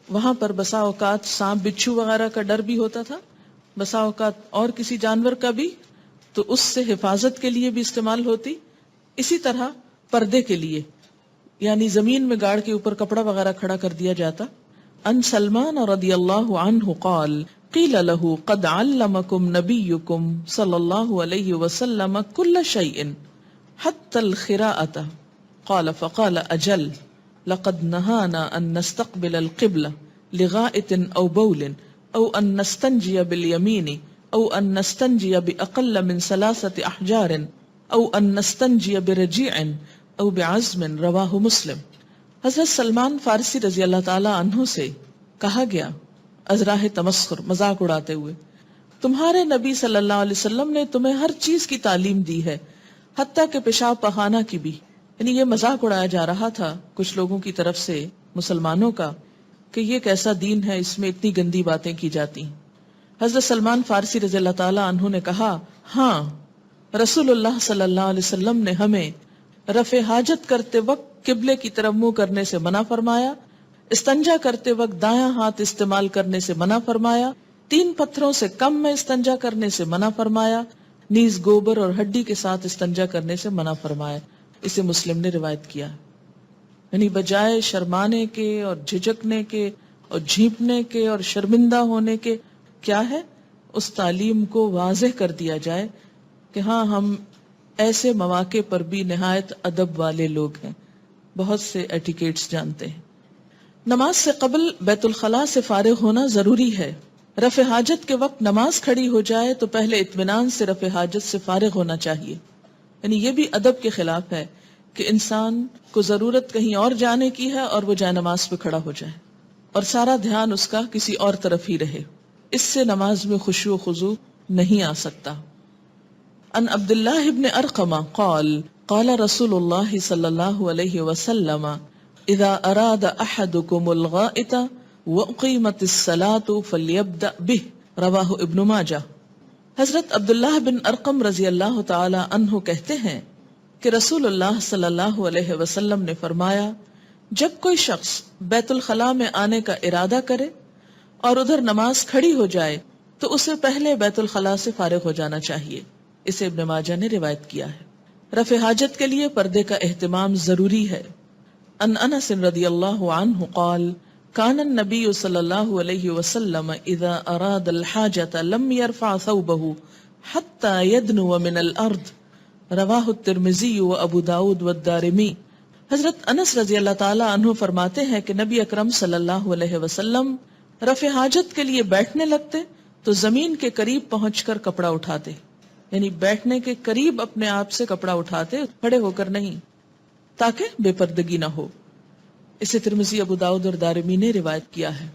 وہاں پر بسا اوقات سانپ بچھو وغیرہ کا ڈر بھی ہوتا تھا، بسا اوقات اور کسی جانور کا بھی، تو اس سے حفاظت کے لیے بھی استعمال ہوتی۔ اسی طرح پردے کے لیے، یعنی زمین میں گاڑ کے اوپر کپڑا وغیرہ کھڑا کر دیا جاتا۔ ان سلمان رضی اللہ عنہ قال قیل له قد علمکم نبیکم صلی اللہ علیہ وسلم کل شیء حتی الخراءۃ قال فقال اجل لقد نهانا ان نستقبل القبلة لغائط او بول او ان نستنجی بالیمین او ان نستنجی باقل من 3 احجار او ان نستنجی برجیع او بعزم، رواہ مسلم۔ حضرت سلمان فارسی رضی اللہ تعالی عنہ سے کہا گیا از راہ تمسخر، مذاق اڑاتے ہوئے، تمہارے نبی صلی اللہ علیہ وسلم نے تمہیں ہر چیز کی تعلیم دی ہے، حتیٰ کہ پیشاب پخانہ کی بھی۔ یعنی یہ مذاق اڑایا جا رہا تھا کچھ لوگوں کی طرف سے، مسلمانوں کا، کہ یہ کیسا دین ہے، اس میں اتنی گندی باتیں کی جاتی ہیں۔ حضرت سلمان فارسی رضی اللہ تعالی عنہ نے کہا، ہاں، رسول اللہ صلی اللہ علیہ وسلم نے ہمیں رفع حاجت کرتے وقت قبلے کی طرف منہ کرنے سے منع فرمایا، استنجا کرتے وقت دایاں ہاتھ استعمال کرنے سے منع فرمایا، 3 پتھروں سے کم میں استنجا کرنے سے منع فرمایا، نیز گوبر اور ہڈی کے ساتھ استنجا کرنے سے منع فرمایا۔ اسے مسلم نے روایت کیا۔ یعنی بجائے شرمانے کے اور جھجکنے کے اور جھیپنے کے اور شرمندہ ہونے کے، کیا ہے، اس تعلیم کو واضح کر دیا جائے کہ ہاں ہم ایسے مواقع پر بھی نہایت ادب والے لوگ ہیں، بہت سے ایٹیکیٹس جانتے ہیں۔ نماز سے قبل بیت الخلاء سے فارغ ہونا ضروری ہے۔ رفع حاجت کے وقت نماز کھڑی ہو جائے تو پہلے اطمینان سے رفع حاجت سے فارغ ہونا چاہیے، یعنی یہ بھی ادب کے خلاف ہے کہ انسان کو ضرورت کہیں اور جانے کی ہے اور وہ جائے نماز پہ کھڑا ہو جائے اور سارا دھیان اس کا کسی اور طرف ہی رہے، اس سے نماز میں خشوع و خضوع نہیں آ سکتا۔ ان عبد اللہ ابن ارقم قال قال رسول اللہ صلی اللہ علیہ وسلم اذا اراد احدكم الغائط واقیمت الصلاة فلیبدأ به، رواہ ابن ماجہ۔ حضرت عبداللہ بن ارقم رضی اللہ تعالی عنہ کہتے ہیں کہ رسول اللہ صلی اللہ علیہ وسلم نے فرمایا، جب کوئی شخص بیت الخلاء میں آنے کا ارادہ کرے اور ادھر نماز کھڑی ہو جائے تو اسے پہلے بیت الخلاء سے فارغ ہو جانا چاہیے۔ اسے ابن ماجہ نے روایت کیا ہے۔ رفع حاجت کے لیے پردے کا اہتمام ضروری ہے۔ ان انس رضی اللہ عنہ قال کان النبی صلی اللہ علیہ وسلم اذا اراد الحاجۃ لم يرفع ثوبه حتى يدنو من الارض، رواہ الترمذی و ابو داود والدارمی۔ حضرت انس رضی اللہ تعالی عنہ فرماتے ہیں کہ نبی اکرم صلی اللہ علیہ وسلم رفع حاجت کے لیے بیٹھنے لگتے تو زمین کے قریب پہنچ کر کپڑا اٹھاتے، یعنی بیٹھنے کے قریب اپنے آپ سے کپڑا اٹھاتے، کھڑے ہو کر نہیں، تاکہ بے پردگی نہ ہو۔ اسے ترمذی، ابو داؤد اور دارمی نے روایت کیا ہے۔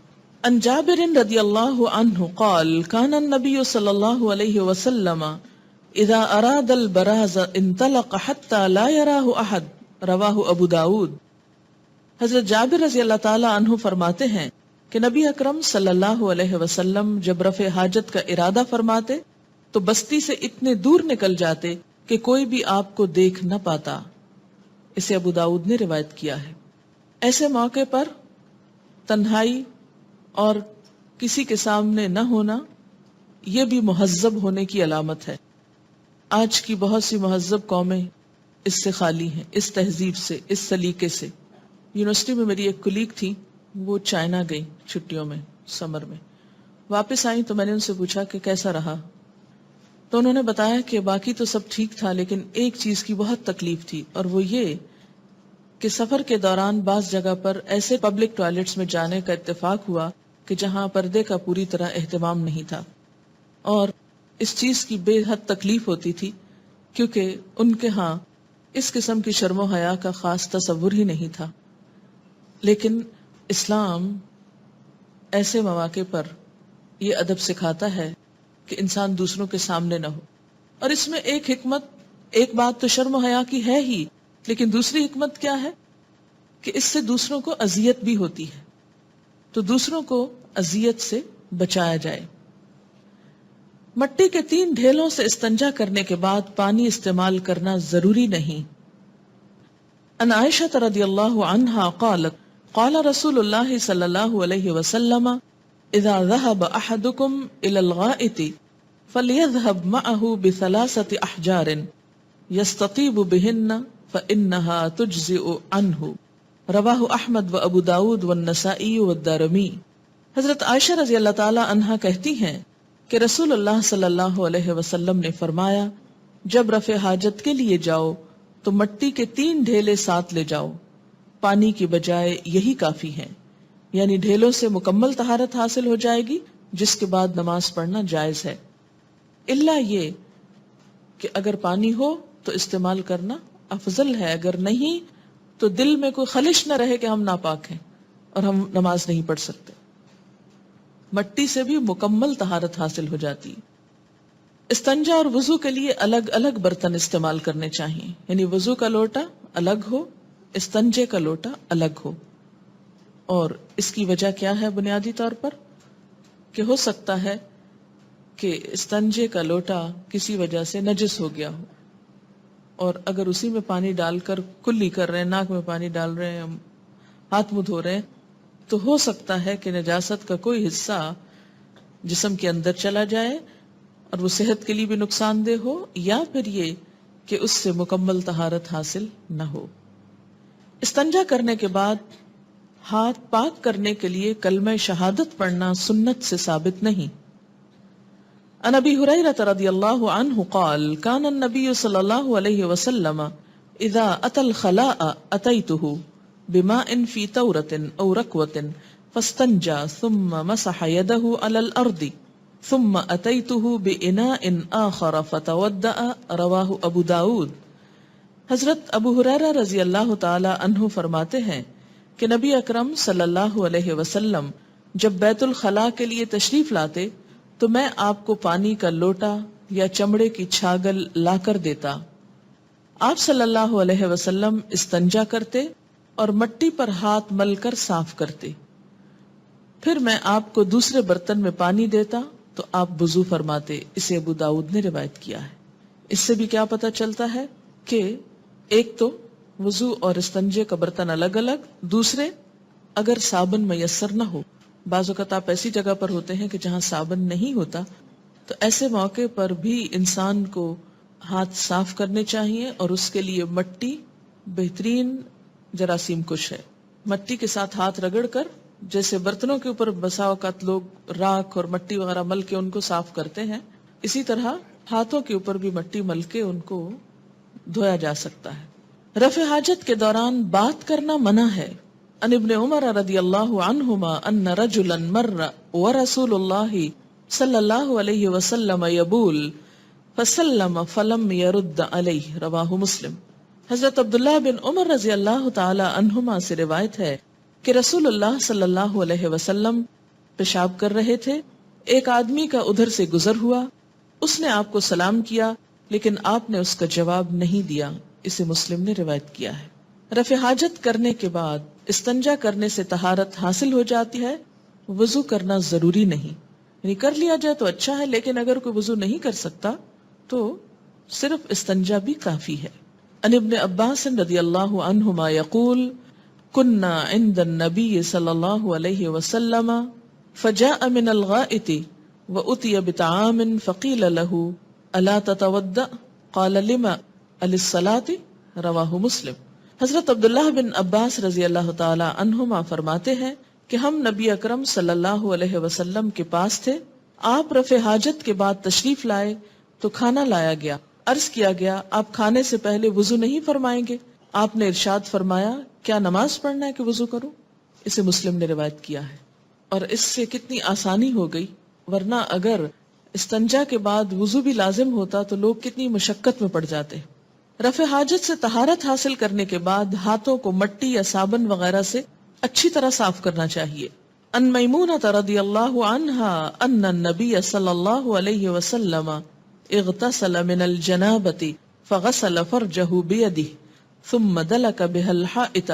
ان جابر رضی اللہ عنہ قال کان النبی صلی اللہ علیہ وسلم اذا اراد البراز انطلق حتى لا يراه احد، رواہ ابو داؤد۔ حضرت جابر رضی اللہ تعالی عنہ فرماتے ہیں کہ نبی اکرم صلی اللہ علیہ وسلم جب رفع حاجت کا ارادہ فرماتے تو بستی سے اتنے دور نکل جاتے کہ کوئی بھی آپ کو دیکھ نہ پاتا۔ اسے ابو داؤد نے روایت کیا ہے۔ ایسے موقع پر تنہائی اور کسی کے سامنے نہ ہونا یہ بھی مہذب ہونے کی علامت ہے۔ آج کی بہت سی مہذب قومیں اس سے خالی ہیں، اس تہذیب سے، اس سلیقے سے۔ یونیورسٹی میں میری ایک کلیگ تھی، وہ چائنا گئی چھٹیوں میں، سمر میں، واپس آئیں تو میں نے ان سے پوچھا کہ کیسا رہا، تو انہوں نے بتایا کہ باقی تو سب ٹھیک تھا لیکن ایک چیز کی بہت تکلیف تھی، اور وہ یہ کہ سفر کے دوران بعض جگہ پر ایسے پبلک ٹوائلٹس میں جانے کا اتفاق ہوا کہ جہاں پردے کا پوری طرح اہتمام نہیں تھا، اور اس چیز کی بے حد تکلیف ہوتی تھی کیونکہ ان کے ہاں اس قسم کی شرم و حیا کا خاص تصور ہی نہیں تھا۔ لیکن اسلام ایسے مواقع پر یہ ادب سکھاتا ہے کہ انسان دوسروں کے سامنے نہ ہو، اور اس میں ایک حکمت، ایک بات تو شرم و حیا کی ہے ہی، لیکن دوسری حکمت کیا ہے کہ اس سے دوسروں کو اذیت بھی ہوتی ہے، تو دوسروں کو اذیت سے بچایا جائے۔ مٹی کے 3 ڈھیلوں سے استنجا کرنے کے بعد پانی استعمال کرنا ضروری نہیں۔ ان عائشہ رضی اللہ عنہا قالت قال رسول اللہ صلی اللہ علیہ وسلم اذا ذهب احدكم الى الغائط فليذهب معه ب3 احجار يستطيب بهن فانها تجزئ عنه، رواہ احمد و ابو داود والنسائی والدارمی۔ حضرت عائشہ رضی اللہ تعالی عنہا کہتی ہیں کہ رسول اللہ صلی اللہ علیہ وسلم نے فرمایا، جب رفع حاجت کے لیے جاؤ تو مٹی کے 3 ڈھیلے ساتھ لے جاؤ، پانی کی بجائے یہی کافی ہیں، یعنی ڈھیلوں سے مکمل طہارت حاصل ہو جائے گی جس کے بعد نماز پڑھنا جائز ہے، الا یہ کہ اگر پانی ہو تو استعمال کرنا افضل ہے، اگر نہیں تو دل میں کوئی خلش نہ رہے کہ ہم ناپاک ہیں اور ہم نماز نہیں پڑھ سکتے۔ مٹی سے بھی مکمل طہارت حاصل ہو جاتی۔ استنجا اور وضو کے لیے الگ الگ برتن استعمال کرنے چاہیے، یعنی وضو کا لوٹا الگ ہو، استنجے کا لوٹا الگ ہو۔ اور اس کی وجہ کیا ہے؟ بنیادی طور پر کہ ہو سکتا ہے کہ استنجے کا لوٹا کسی وجہ سے نجس ہو گیا ہو، اور اگر اسی میں پانی ڈال کر کلی کر رہے ہیں، ناک میں پانی ڈال رہے ہیں، ہاتھ منہ دھو رہے ہیں، تو ہو سکتا ہے کہ نجاست کا کوئی حصہ جسم کے اندر چلا جائے اور وہ صحت کے لیے بھی نقصان دہ ہو، یا پھر یہ کہ اس سے مکمل طہارت حاصل نہ ہو۔ استنجا کرنے کے بعد ہاتھ پاک کرنے کے لیے کلمہ شہادت پڑھنا سنت سے ثابت نہیں۔ عن ابی ہریرہ رضی اللہ عنہ قال کان النبی صلی اللہ علیہ وسلم اذا اتى الخلاء اتيته بماء في تورة او ركوة فاستنجى ثم مسح يده على الارض ثم اتيته باناء آخر فتودأ رواہ ابو داود۔ حضرت ابو ہریرہ رضی اللہ تعالی عنہ فرماتے ہیں کہ نبی اکرم صلی اللہ علیہ وسلم جب بیت الخلاء کے لیے تشریف لاتے تو میں آپ کو پانی کا لوٹا یا چمڑے کی چھاگل لا کر دیتا۔ آپ صلی اللہ علیہ وسلم استنجا کرتے اور مٹی پر ہاتھ مل کر صاف کرتے، پھر میں آپ کو دوسرے برتن میں پانی دیتا تو آپ وضو فرماتے۔ اسے ابو داؤد نے روایت کیا ہے۔ اس سے بھی کیا پتہ چلتا ہے کہ ایک تو وضو اور استنجے کا برتن الگ الگ، دوسرے اگر صابن میسر نہ ہو، بعض اوقات آپ ایسی جگہ پر ہوتے ہیں کہ جہاں صابن نہیں ہوتا، تو ایسے موقع پر بھی انسان کو ہاتھ صاف کرنے چاہیے، اور اس کے لیے مٹی بہترین جراثیم کش ہے۔ مٹی کے ساتھ ہاتھ رگڑ کر، جیسے برتنوں کے اوپر بسا اوقات لوگ راکھ اور مٹی وغیرہ مل کے ان کو صاف کرتے ہیں، اسی طرح ہاتھوں کے اوپر بھی مٹی مل کے ان کو دھویا جا سکتا ہے۔ رفع حاجت کے دوران بات کرنا منع ہے۔ ان ابن عمر رضی اللہ عنہما ان رجلا مر ورسول اللہ صلی اللہ علیہ وسلم یبول فسلم فلم يرد علیہ، رواہ مسلم۔ حضرت عبداللہ بن عمر رضی اللہ تعالی عنہما سے روایت ہے کہ رسول اللہ صلی اللہ علیہ وسلم پیشاب کر رہے تھے، ایک آدمی کا ادھر سے گزر ہوا، اس نے آپ کو سلام کیا لیکن آپ نے اس کا جواب نہیں دیا۔ اسے مسلم نے روایت کیا ہے۔ رفع حاجت کرنے کے بعد استنجا کرنے سے طہارت حاصل ہو جاتی ہے، وضو کرنا ضروری نہیں، یعنی کر لیا جائے تو اچھا ہے، لیکن اگر کوئی وضو نہیں کر سکتا تو صرف استنجا بھی کافی ہے۔ ان ابن عباس رضی اللہ عنہما یقول كنا عند النبي صلی اللہ علیہ وسلم فجاء من الغائط وأتي بطعام فقيل له ألا تتودأ قال لما للصلاة، رواہ مسلم۔ حضرت عبداللہ بن عباس رضی اللہ تعالی عنہما فرماتے ہیں کہ ہم نبی اکرم صلی اللہ علیہ وسلم کے پاس تھے، آپ رفع حاجت کے بعد تشریف لائے تو کھانا لایا گیا، عرض کیا گیا آپ کھانے سے پہلے وضو نہیں فرمائیں گے؟ آپ نے ارشاد فرمایا کیا نماز پڑھنا ہے کہ وضو کروں؟ اسے مسلم نے روایت کیا ہے۔ اور اس سے کتنی آسانی ہو گئی، ورنہ اگر استنجا کے بعد وضو بھی لازم ہوتا تو لوگ کتنی مشقت میں پڑ جاتے۔ رفع حاجت سے طہارت حاصل کرنے کے بعد ہاتھوں کو مٹی یا صابن وغیرہ سے اچھی طرح صاف کرنا چاہیے۔ ان میمونہ رضی اللہ عنہا ان النبی صلی اللہ علیہ وسلم اغتسل من الجنابۃ فغسل فرجہ بیدہ ثم دلک بها الحائط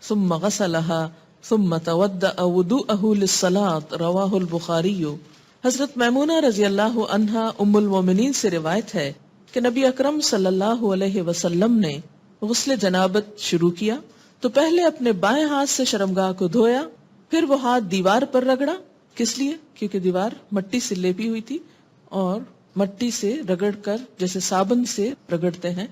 ثم غسلها ثم تودأ وضوءه للصلاة، رواہ البخاری۔ حضرت میمونہ رضی اللہ عنہا ام المومنین سے روایت ہے کہ نبی اکرم صلی اللہ علیہ وسلم نے غسل جنابت شروع کیا تو پہلے اپنے بائیں ہاتھ سے شرمگاہ کو دھویا، پھر وہ ہاتھ دیوار پر رگڑا، کس لیے؟ کیونکہ دیوار مٹی سے لیپی ہوئی تھی، اور مٹی سے رگڑ کر جیسے صابن سے رگڑتے ہیں،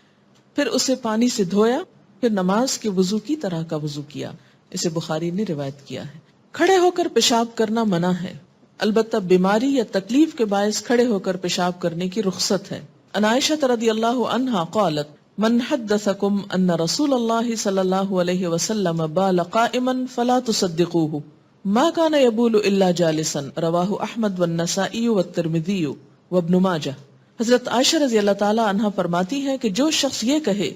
پھر اسے پانی سے دھویا، پھر نماز کے وضو کی طرح کا وضو کیا۔ اسے بخاری نے روایت کیا ہے۔ کھڑے ہو کر پیشاب کرنا منع ہے، البتہ بیماری یا تکلیف کے باعث کھڑے ہو کر پیشاب کرنے کی رخصت ہے۔ ان عائشہ رضی اللہ عنہا قالت من حدثکم ان رسول اللہ صلی اللہ علیہ وسلم بال قائما فلا تصدقوه ما كان يبول الا جالسا، رواہ احمد والنسائی والترمذی وابن ماجہ۔ حضرت عائشہ رضی اللہ تعالی عنہا فرماتی ہے کہ جو شخص یہ کہے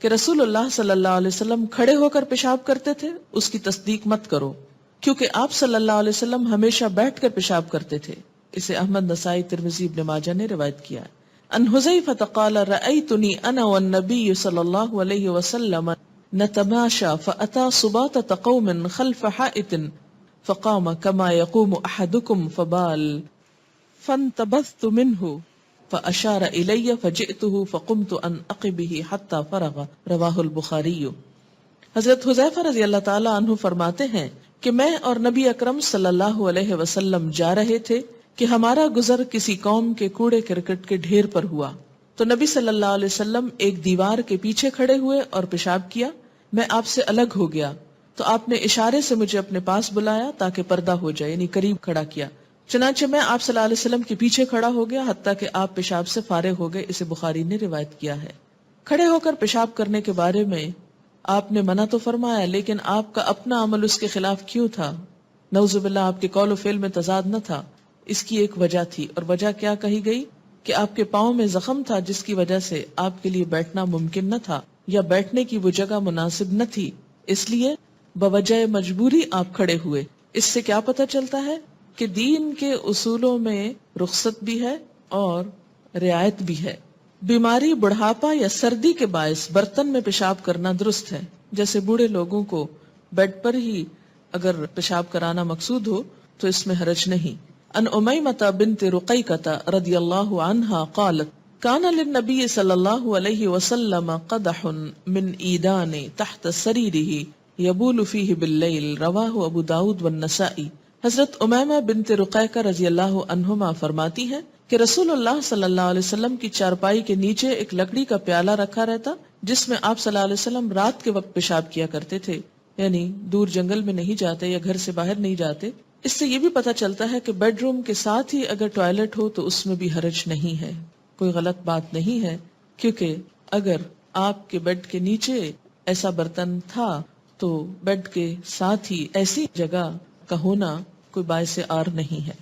کہ رسول اللہ صلی اللہ علیہ وسلم کھڑے ہو کر پیشاب کرتے تھے، اس کی تصدیق مت کرو، کیونکہ آپ صلی اللہ علیہ وسلم ہمیشہ بیٹھ کر پیشاب کرتے تھے۔ اسے احمد، نسائی، ترمذی، ابن ماجہ نے روایت کیا ہے۔ ان حذیفہ قال رأیتنی انا والنبی صلی اللہ علیہ وسلم نتماشى فأتى سباطة قوم خلف حائط فقام كما يقوم احدكم فبال فانتبذت منه فأشار إلي فجئته فقمت عن عقبه حتى فرغ، رواہ البخاری۔ حضرت حذیفہ رضی اللہ تعالی عنہ فرماتے ہیں کہ میں اور نبی اکرم صلی اللہ علیہ وسلم جا رہے تھے کہ ہمارا گزر کسی قوم کے کوڑے کرکٹ کے ڈھیر پر ہوا، تو نبی صلی اللہ علیہ وسلم ایک دیوار کے پیچھے کھڑے ہوئے اور پیشاب کیا، میں آپ سے الگ ہو گیا تو آپ نے اشارے سے مجھے اپنے پاس بلایا تاکہ پردہ ہو جائے، یعنی قریب کھڑا کیا، چنانچہ میں آپ صلی اللہ علیہ وسلم کے پیچھے کھڑا ہو گیا حتیٰ کہ آپ پیشاب سے فارغ ہو گئے. اسے بخاری نے روایت کیا ہے. کھڑے ہو کر پیشاب کرنے کے بارے میں آپ نے منع تو فرمایا، لیکن آپ کا اپنا عمل اس کے خلاف کیوں تھا؟ نعوذ باللہ آپ کے قول و فعل میں تضاد نہ تھا. اس کی ایک وجہ تھی، اور وجہ کیا کہی گئی کہ آپ کے پاؤں میں زخم تھا جس کی وجہ سے آپ کے لیے بیٹھنا ممکن نہ تھا یا بیٹھنے کی وہ جگہ مناسب نہ تھی، اس لیے بوجہ مجبوری آپ کھڑے ہوئے. اس سے کیا پتہ چلتا ہے کہ دین کے اصولوں میں رخصت بھی ہے اور رعایت بھی ہے. بیماری، بڑھاپا یا سردی کے باعث برتن میں پیشاب کرنا درست ہے، جیسے بوڑھے لوگوں کو بیڈ پر ہی اگر پیشاب کرانا مقصود ہو تو اس میں حرج نہیں. ان امیمہ بنت رقیقہ رضی اللہ عنہا قالت کان للنبی صلی اللہ علیہ وسلم قدح من ایدان تحت سریرہ یبول فیہ باللیل، رواہ ابو داود والنسائی. حضرت امیمہ بنت رقیقہ رضی اللہ عنہما فرماتی ہیں کہ رسول اللہ صلی اللہ علیہ وسلم کی چارپائی کے نیچے ایک لکڑی کا پیالہ رکھا رہتا جس میں آپ صلی اللہ علیہ وسلم رات کے وقت پیشاب کیا کرتے تھے، یعنی دور جنگل میں نہیں جاتے یا گھر سے باہر نہیں جاتے. اس سے یہ بھی پتہ چلتا ہے کہ بیڈ روم کے ساتھ ہی اگر ٹوائلٹ ہو تو اس میں بھی حرج نہیں ہے، کوئی غلط بات نہیں ہے، کیونکہ اگر آپ کے بیڈ کے نیچے ایسا برتن تھا تو بیڈ کے ساتھ ہی ایسی جگہ کا ہونا کوئی باعث عار نہیں ہے.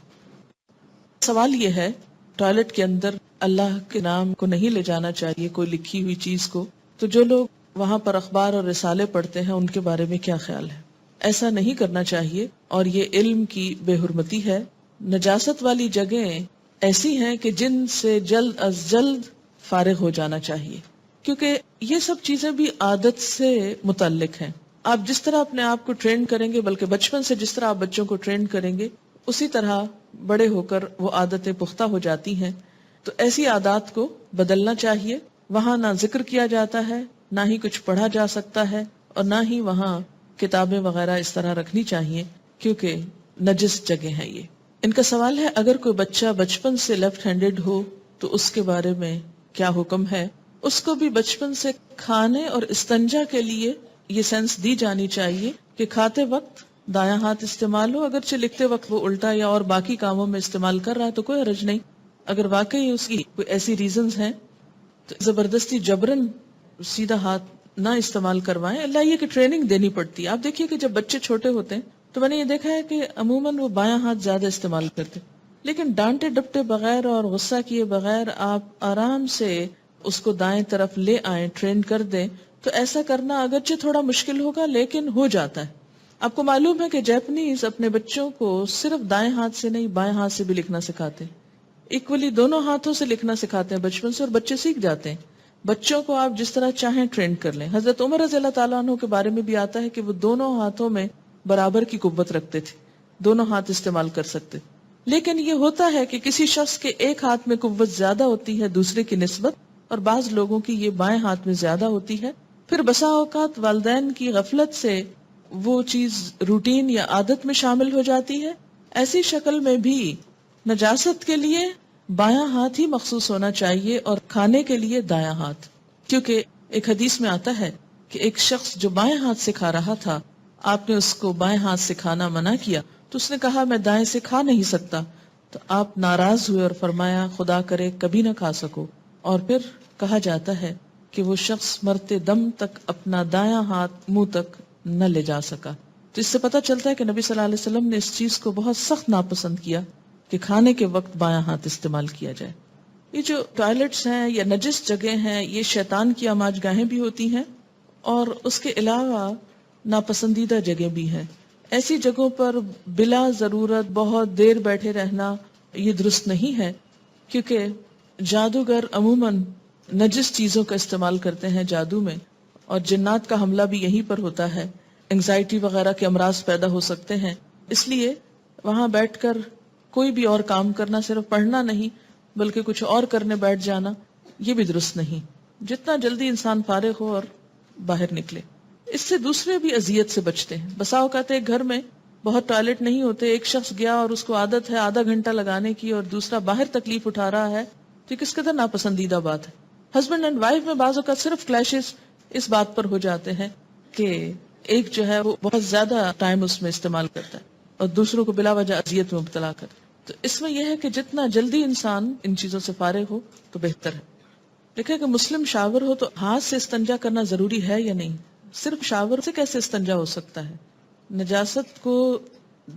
سوال یہ ہے ٹوائلٹ کے اندر اللہ کے نام کو نہیں لے جانا چاہیے، کوئی لکھی ہوئی چیز کو، تو جو لوگ وہاں پر اخبار اور رسالے پڑھتے ہیں ان کے بارے میں کیا خیال ہے؟ ایسا نہیں کرنا چاہیے اور یہ علم کی بے حرمتی ہے. نجاست والی جگہیں ایسی ہیں کہ جن سے جلد از جلد فارغ ہو جانا چاہیے، کیونکہ یہ سب چیزیں بھی عادت سے متعلق ہیں. آپ جس طرح اپنے آپ کو ٹرین کریں گے، بلکہ بچپن سے جس طرح آپ بچوں کو ٹرین کریں گے اسی طرح بڑے ہو کر وہ عادتیں پختہ ہو جاتی ہیں. تو ایسی عادات کو بدلنا چاہیے. وہاں نہ ذکر کیا جاتا ہے، نہ ہی کچھ پڑھا جا سکتا ہے، اور نہ ہی وہاں کتابیں وغیرہ اس طرح رکھنی چاہیے کیونکہ نجس جگہ ہے یہ. ان کا سوال ہے اگر کوئی بچہ بچپن سے لیفٹ ہینڈڈ ہو تو اس کے بارے میں کیا حکم ہے؟ اس کو بھی بچپن سے کھانے اور استنجا کے لیے یہ سینس دی جانی چاہیے کہ کھاتے وقت دایاں ہاتھ استعمال ہو، اگرچہ لکھتے وقت وہ الٹا یا اور باقی کاموں میں استعمال کر رہا ہے تو کوئی حرج نہیں. اگر واقعی اس کی کوئی ایسی ریزنز ہیں تو زبردستی جبرن سیدھا ہاتھ نہ استعمال کروائیں. اللہ یہ کہ ٹریننگ دینی پڑتی ہے. آپ دیکھیے کہ جب بچے چھوٹے ہوتے ہیں تو میں نے یہ دیکھا ہے کہ عموماً وہ بایاں ہاتھ زیادہ استعمال کرتے، لیکن ڈانٹے ڈپٹے بغیر اور غصہ کیے بغیر آپ آرام سے اس کو دائیں طرف لے آئیں، ٹرین کر دیں، تو ایسا کرنا اگرچہ تھوڑا مشکل ہوگا لیکن ہو جاتا ہے. آپ کو معلوم ہے کہ جیپنیز اپنے بچوں کو صرف دائیں ہاتھ سے نہیں بائیں ہاتھ سے بھی لکھنا سکھاتے ہیں، ایکولی دونوں ہاتھوں سے لکھنا سکھاتے ہیں بچپن سے، اور بچے سیکھ جاتے ہیں. بچوں کو آپ جس طرح چاہیں ٹرین کر لیں. حضرت عمر رضی اللہ تعالیٰ عنہ کے بارے میں بھی آتا ہے کہ وہ دونوں ہاتھوں میں برابر کی قوت رکھتے تھے، دونوں ہاتھ استعمال کر سکتے. لیکن یہ ہوتا ہے کہ کسی شخص کے ایک ہاتھ میں قوت زیادہ ہوتی ہے دوسرے کی نسبت، اور بعض لوگوں کی یہ بائیں ہاتھ میں زیادہ ہوتی ہے. پھر بسا اوقات والدین کی غفلت سے وہ چیز روٹین یا عادت میں شامل ہو جاتی ہے. ایسی شکل میں بھی نجاست کے لیے بایاں ہاتھ ہی مخصوص ہونا چاہیے اور کھانے کے لیے دایاں ہاتھ. کیونکہ ایک حدیث میں آتا ہے کہ ایک شخص جو بائیں ہاتھ سے کھا رہا تھا، آپ نے اس کو بائیں ہاتھ سے کھانا منع کیا تو اس نے کہا میں دائیں سے کھا نہیں سکتا. تو آپ ناراض ہوئے اور فرمایا خدا کرے کبھی نہ کھا سکو. اور پھر کہا جاتا ہے کہ وہ شخص مرتے دم تک اپنا دایاں ہاتھ منہ تک نہ لے جا سکا. تو اس سے پتہ چلتا ہے کہ نبی صلی اللہ علیہ وسلم نے اس چیز کو بہت سخت ناپسند کیا کہ کھانے کے وقت بایاں ہاتھ استعمال کیا جائے. یہ جو ٹوائلٹس ہیں یا نجس جگہ ہیں یہ شیطان کی آماج گاہیں بھی ہوتی ہیں، اور اس کے علاوہ ناپسندیدہ جگہ بھی ہیں. ایسی جگہوں پر بلا ضرورت بہت دیر بیٹھے رہنا یہ درست نہیں ہے، کیونکہ جادوگر عموماً نجس چیزوں کا استعمال کرتے ہیں جادو میں، اور جنات کا حملہ بھی یہیں پر ہوتا ہے. انگزائٹی وغیرہ کے امراض پیدا ہو سکتے ہیں. اس لیے وہاں بیٹھ کر کوئی بھی اور کام کرنا، صرف پڑھنا نہیں بلکہ کچھ اور کرنے بیٹھ جانا، یہ بھی درست نہیں. جتنا جلدی انسان فارغ ہو اور باہر نکلے. اس سے دوسرے بھی اذیت سے بچتے ہیں. بسا اوقات ایک گھر میں بہت ٹوائلٹ نہیں ہوتے، ایک شخص گیا اور اس کو عادت ہے آدھا گھنٹہ لگانے کی اور دوسرا باہر تکلیف اٹھا رہا ہے، تو کس قدر ناپسندیدہ بات ہے. ہسبینڈ اینڈ وائف میں بعض اوقات صرف کلیشز اس بات پر ہو جاتے ہیں کہ ایک جو ہے وہ بہت زیادہ ٹائم اس میں استعمال کرتا ہے اور دوسروں کو بلا وجہ اذیت میں مبتلا کرتا ہے. تو اس میں یہ ہے کہ جتنا جلدی انسان ان چیزوں سے فارغ ہو تو بہتر ہے. دیکھیں کہ مسلم شاور ہو تو ہاتھ سے استنجا کرنا ضروری ہے یا نہیں؟ صرف شاور سے کیسے استنجا ہو سکتا ہے؟ نجاست کو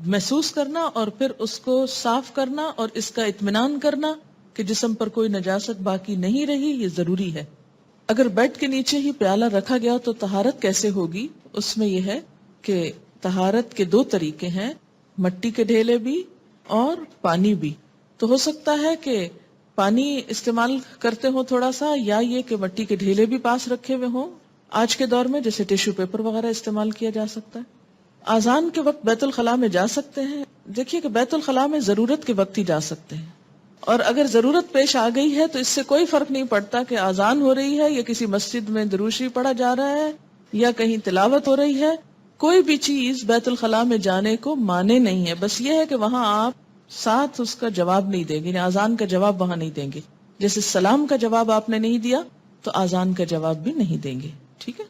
محسوس کرنا اور پھر اس کو صاف کرنا اور اس کا اطمینان کرنا کہ جسم پر کوئی نجاست باقی نہیں رہی، یہ ضروری ہے. اگر بیڈ کے نیچے ہی پیالہ رکھا گیا تو طہارت کیسے ہوگی؟ اس میں یہ ہے کہ طہارت کے دو طریقے ہیں، مٹی کے ڈھیلے بھی اور پانی بھی. تو ہو سکتا ہے کہ پانی استعمال کرتے ہوں تھوڑا سا، یا یہ کہ مٹی کے ڈھیلے بھی پاس رکھے ہوئے ہوں. آج کے دور میں جیسے ٹیشو پیپر وغیرہ استعمال کیا جا سکتا ہے. اذان کے وقت بیت الخلاء میں جا سکتے ہیں. دیکھیے کہ بیت الخلاء میں ضرورت کے وقت ہی جا سکتے ہیں، اور اگر ضرورت پیش آ گئی ہے تو اس سے کوئی فرق نہیں پڑتا کہ اذان ہو رہی ہے یا کسی مسجد میں درود شریف پڑھا جا رہا ہے یا کہیں تلاوت ہو رہی ہے. کوئی بھی چیز بیت الخلاء میں جانے کو مانے نہیں ہے. بس یہ ہے کہ وہاں آپ ساتھ اس کا جواب نہیں دیں گے، یعنی اذان کا جواب وہاں نہیں دیں گے. جیسے سلام کا جواب آپ نے نہیں دیا تو اذان کا جواب بھی نہیں دیں گے. ٹھیک ہے.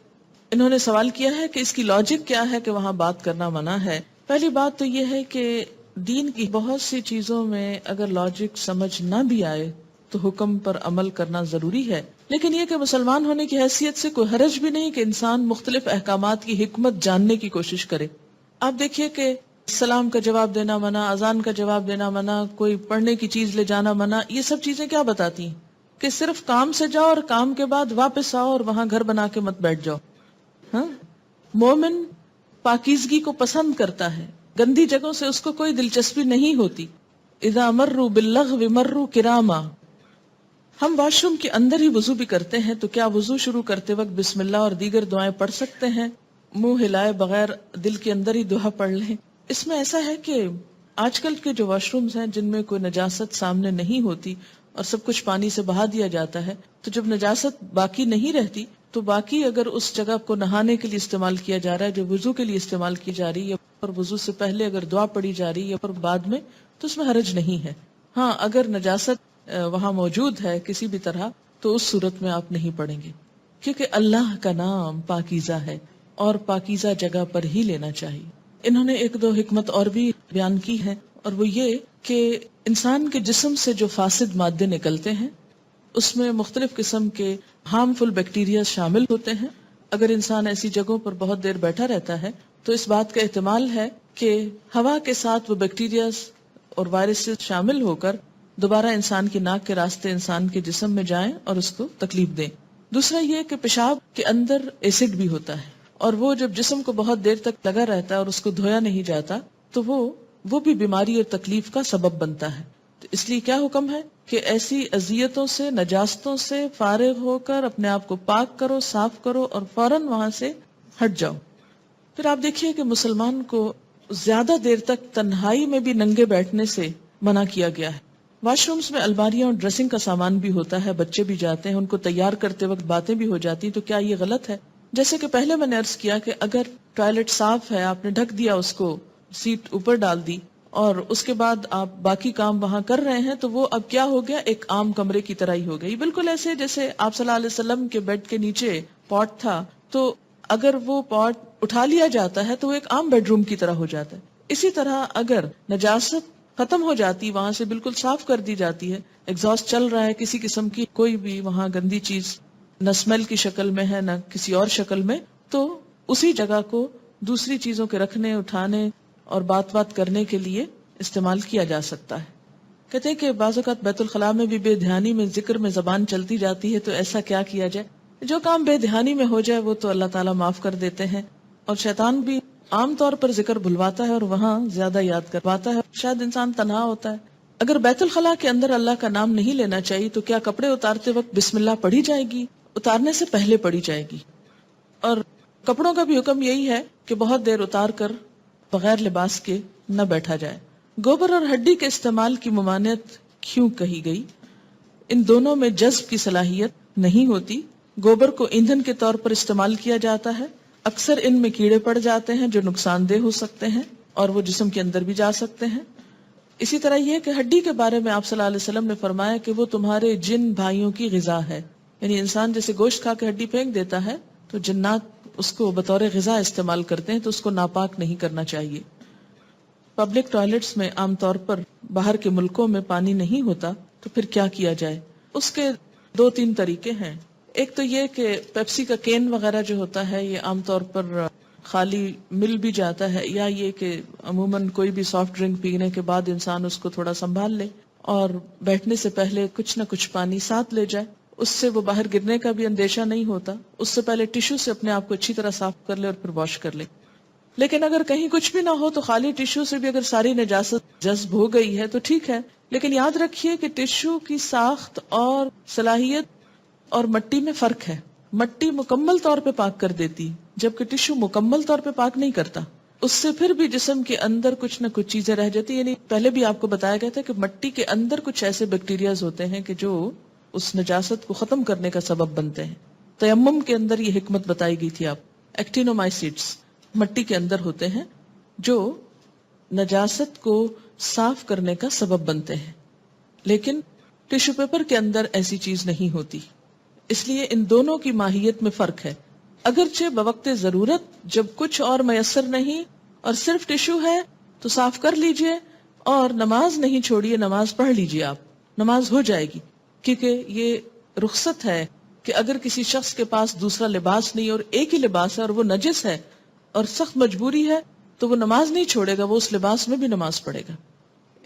انہوں نے سوال کیا ہے کہ اس کی لاجک کیا ہے کہ وہاں بات کرنا منع ہے. پہلی بات تو یہ ہے کہ دین کی بہت سی چیزوں میں اگر لاجک سمجھ نہ بھی آئے تو حکم پر عمل کرنا ضروری ہے. لیکن یہ کہ مسلمان ہونے کی حیثیت سے کوئی حرج بھی نہیں کہ انسان مختلف احکامات کی حکمت جاننے کی کوشش کرے. آپ دیکھیے کہ سلام کا جواب دینا منع، اذان کا جواب دینا منع، کوئی پڑھنے کی چیز لے جانا منع، یہ سب چیزیں کیا بتاتی ہیں؟ کہ صرف کام سے جاؤ اور کام کے بعد واپس آؤ اور وہاں گھر بنا کے مت بیٹھ جاؤ. ہاں، مومن پاکیزگی کو پسند کرتا ہے، گندی جگہوں سے اس کو کوئی دلچسپی نہیں ہوتی. اذا مروا باللغو مروا کراما. ہم واش روم کے اندر ہی وضو بھی کرتے ہیں تو کیا وضو شروع کرتے وقت بسم اللہ اور دیگر دعائیں پڑھ سکتے ہیں؟ منہ ہلائے بغیر دل کے اندر ہی دعا پڑھ لیں. اس میں ایسا ہے کہ آج کل کے جو واش رومز ہیں جن میں کوئی نجاست سامنے نہیں ہوتی اور سب کچھ پانی سے بہا دیا جاتا ہے، تو جب نجاست باقی نہیں رہتی تو باقی اگر اس جگہ کو نہانے کے لیے استعمال کیا جا رہا ہے، جو وضو کے لیے استعمال کی جا رہی ہے، اور وضو سے پہلے اگر دعا پڑھی جا رہی ہے اور بعد میں، تو اس میں حرج نہیں ہے. ہاں، اگر نجاست وہاں موجود ہے کسی بھی طرح تو اس صورت میں آپ نہیں پڑھیں گے، کیونکہ اللہ کا نام پاکیزہ ہے اور پاکیزہ جگہ پر ہی لینا چاہیے. انہوں نے ایک دو حکمت اور بھی بیان کی ہے، اور وہ یہ کہ انسان کے جسم سے جو فاسد مادے نکلتے ہیں اس میں مختلف قسم کے ہارمفل بیکٹیریا شامل ہوتے ہیں. اگر انسان ایسی جگہوں پر بہت دیر بیٹھا رہتا ہے تو اس بات کا احتمال ہے کہ ہوا کے ساتھ وہ بیکٹیریا اور وائرس شامل ہو کر دوبارہ انسان کی ناک کے راستے انسان کے جسم میں جائیں اور اس کو تکلیف دیں. دوسرا یہ کہ پیشاب کے اندر ایسڈ بھی ہوتا ہے، اور وہ جب جسم کو بہت دیر تک لگا رہتا ہے اور اس کو دھویا نہیں جاتا تو وہ بھی بیماری اور تکلیف کا سبب بنتا ہے. تو اس لیے کیا حکم ہے کہ ایسی اذیتوں سے، نجاستوں سے فارغ ہو کر اپنے آپ کو پاک کرو، صاف کرو اور فوراً وہاں سے ہٹ جاؤ. پھر آپ دیکھیے کہ مسلمان کو زیادہ دیر تک تنہائی میں بھی ننگے بیٹھنے سے منع کیا گیا ہے. واش رومز میں الماریاں اور ڈریسنگ کا سامان بھی ہوتا ہے، بچے بھی جاتے ہیں، ان کو تیار کرتے وقت باتیں بھی ہو جاتی، تو کیا یہ غلط ہے؟ جیسے کہ پہلے میں نے عرض کیا کہ اگر ٹوائلٹ صاف ہے، آپ نے ڈھک دیا اس کو، سیٹ اوپر ڈال دی اور اس کے بعد آپ باقی کام وہاں کر رہے ہیں، تو وہ اب کیا ہو گیا؟ ایک عام کمرے کی طرح ہی ہو گئی. بالکل ایسے جیسے آپ صلی اللہ علیہ وسلم کے بیڈ کے نیچے پاٹ تھا، تو اگر وہ پاٹ اٹھا لیا جاتا ہے تو وہ ایک عام بیڈ روم کی طرح ہو جاتا ہے. اسی طرح اگر نجاست ختم ہو جاتی، وہاں سے بالکل صاف کر دی جاتی ہے، ایگزاسٹ چل رہا ہے، کسی قسم کی کوئی بھی وہاں گندی چیز نہ اسمیل کی شکل میں ہے نہ کسی اور شکل میں، تو اسی جگہ کو دوسری چیزوں کے رکھنے، اٹھانے اور بات کرنے کے لیے استعمال کیا جا سکتا ہے. کہتے ہیں کہ بعض اوقات بیت الخلاء میں بھی بے دھیانی میں ذکر میں زبان چلتی جاتی ہے، تو ایسا کیا کیا جائے؟ جو کام بے دھیانی میں ہو جائے وہ تو اللہ تعالیٰ معاف کر دیتے ہیں، اور شیطان بھی عام طور پر ذکر بھلواتا ہے اور وہاں زیادہ یاد کرواتا ہے. شاید انسان تنہا ہوتا ہے. اگر بیت الخلاء کے اندر اللہ کا نام نہیں لینا چاہیے تو کیا کپڑے اتارتے وقت بسم اللہ پڑھی جائے گی؟ اتارنے سے پہلے پڑھی جائے گی. اور کپڑوں کا بھی حکم یہی ہے کہ بہت دیر اتار کر بغیر لباس کے نہ بیٹھا جائے. گوبر اور ہڈی کے استعمال کی ممانعت کیوں کہی گئی؟ ان دونوں میں جذب کی صلاحیت نہیں ہوتی. گوبر کو ایندھن کے طور پر استعمال کیا جاتا ہے، اکثر ان میں کیڑے پڑ جاتے ہیں جو نقصان دہ ہو سکتے ہیں اور وہ جسم کے اندر بھی جا سکتے ہیں. اسی طرح یہ کہ ہڈی کے بارے میں آپ صلی اللہ علیہ وسلم نے فرمایا کہ وہ تمہارے جن بھائیوں کی غذا ہے، یعنی انسان جیسے گوشت کھا کے ہڈی پھینک دیتا ہے تو جنات اس کو بطور غذا استعمال کرتے ہیں، تو اس کو ناپاک نہیں کرنا چاہیے۔ پبلک ٹوائلٹس میں عام طور پر باہر کے ملکوں میں پانی نہیں ہوتا، تو پھر کیا کیا جائے؟ اس کے 2-3 طریقے ہیں۔ ایک تو یہ کہ پیپسی کا کین وغیرہ جو ہوتا ہے یہ عام طور پر خالی مل بھی جاتا ہے، یا یہ کہ عموماً کوئی بھی سافٹ ڈرنک پینے کے بعد انسان اس کو تھوڑا سنبھال لے اور بیٹھنے سے پہلے کچھ نہ کچھ پانی ساتھ لے جائے، اس سے وہ باہر گرنے کا بھی اندیشہ نہیں ہوتا۔ اس سے پہلے ٹیشو سے اپنے آپ کو اچھی طرح صاف کر لے اور پھر واش کر لے۔ لیکن اگر کہیں کچھ بھی نہ ہو تو خالی ٹیشو سے بھی اگر ساری نجاست جذب ہو گئی ہے تو ٹھیک ہے، لیکن یاد رکھیے کہ ٹیشو کی ساخت اور صلاحیت اور مٹی میں فرق ہے۔ مٹی مکمل طور پہ پاک کر دیتی، جبکہ ٹیشو مکمل طور پہ پاک نہیں کرتا۔ اس سے پھر بھی جسم کے اندر کچھ نہ کچھ چیزیں رہ جاتی، یعنی پہلے بھی آپ کو بتایا گیا تھا کہ مٹی کے اندر کچھ ایسے بیکٹیریاز ہوتے ہیں کہ جو اس نجاست کو ختم کرنے کا سبب بنتے ہیں۔ تیمم کے اندر یہ حکمت بتائی گئی تھی آپ، ایکٹینومائسیٹس مٹی کے اندر ہوتے ہیں جو نجاست کو صاف کرنے کا سبب بنتے ہیں، لیکن ٹیشو پیپر کے اندر ایسی چیز نہیں ہوتی۔ اس لیے ان دونوں کی ماہیت میں فرق ہے۔ اگرچہ بوقت ضرورت جب کچھ اور میسر نہیں اور صرف ٹیشو ہے تو صاف کر لیجئے اور نماز نہیں چھوڑیے، نماز پڑھ لیجئے، آپ نماز ہو جائے گی، کیونکہ یہ رخصت ہے کہ اگر کسی شخص کے پاس دوسرا لباس نہیں اور ایک ہی لباس ہے اور وہ نجس ہے اور سخت مجبوری ہے تو وہ نماز نہیں چھوڑے گا، وہ اس لباس میں بھی نماز پڑھے گا۔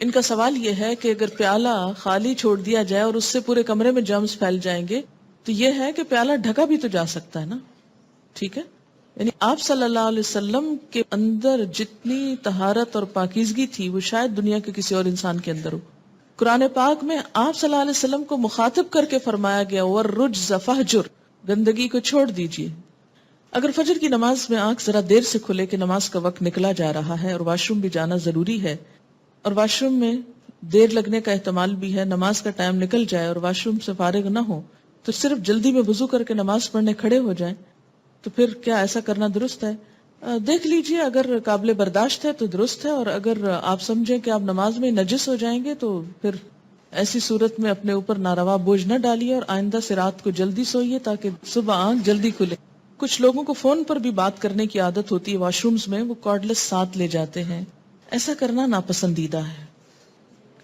ان کا سوال یہ ہے کہ اگر پیالہ خالی چھوڑ دیا جائے اور اس سے پورے کمرے میں جرمز پھیل جائیں گے تو یہ ہے کہ پیالہ ڈھکا بھی تو جا سکتا ہے نا، ٹھیک ہے؟ یعنی آپ صلی اللہ علیہ وسلم کے اندر جتنی طہارت اور پاکیزگی تھی وہ شاید دنیا کے کسی اور انسان کے اندر ہو۔ قرآن پاک میں آپ صلی اللہ علیہ وسلم کو مخاطب کر کے فرمایا گیا وَالرُّجْزَ فَاهْجُرْ، گندگی کو چھوڑ دیجیے۔ اگر فجر کی نماز میں آنکھ ذرا دیر سے کھلے کہ نماز کا وقت نکلا جا رہا ہے اور واش روم بھی جانا ضروری ہے، اور واش روم میں دیر لگنے کا احتمال بھی ہے، نماز کا ٹائم نکل جائے اور واش روم سے فارغ نہ ہو تو صرف جلدی میں وضو کر کے نماز پڑھنے کھڑے ہو جائیں، تو پھر کیا ایسا کرنا درست ہے؟ دیکھ لیجئے، اگر قابل برداشت ہے تو درست ہے، اور اگر آپ سمجھیں کہ آپ نماز میں نجس ہو جائیں گے تو پھر ایسی صورت میں اپنے اوپر ناروا بوجھ نہ ڈالیے اور آئندہ سے رات کو جلدی سوئیے تاکہ صبح آنکھ جلدی کھلے۔ کچھ لوگوں کو فون پر بھی بات کرنے کی عادت ہوتی ہے واش رومز میں، وہ کارڈلیس ساتھ لے جاتے ہیں، ایسا کرنا ناپسندیدہ ہے۔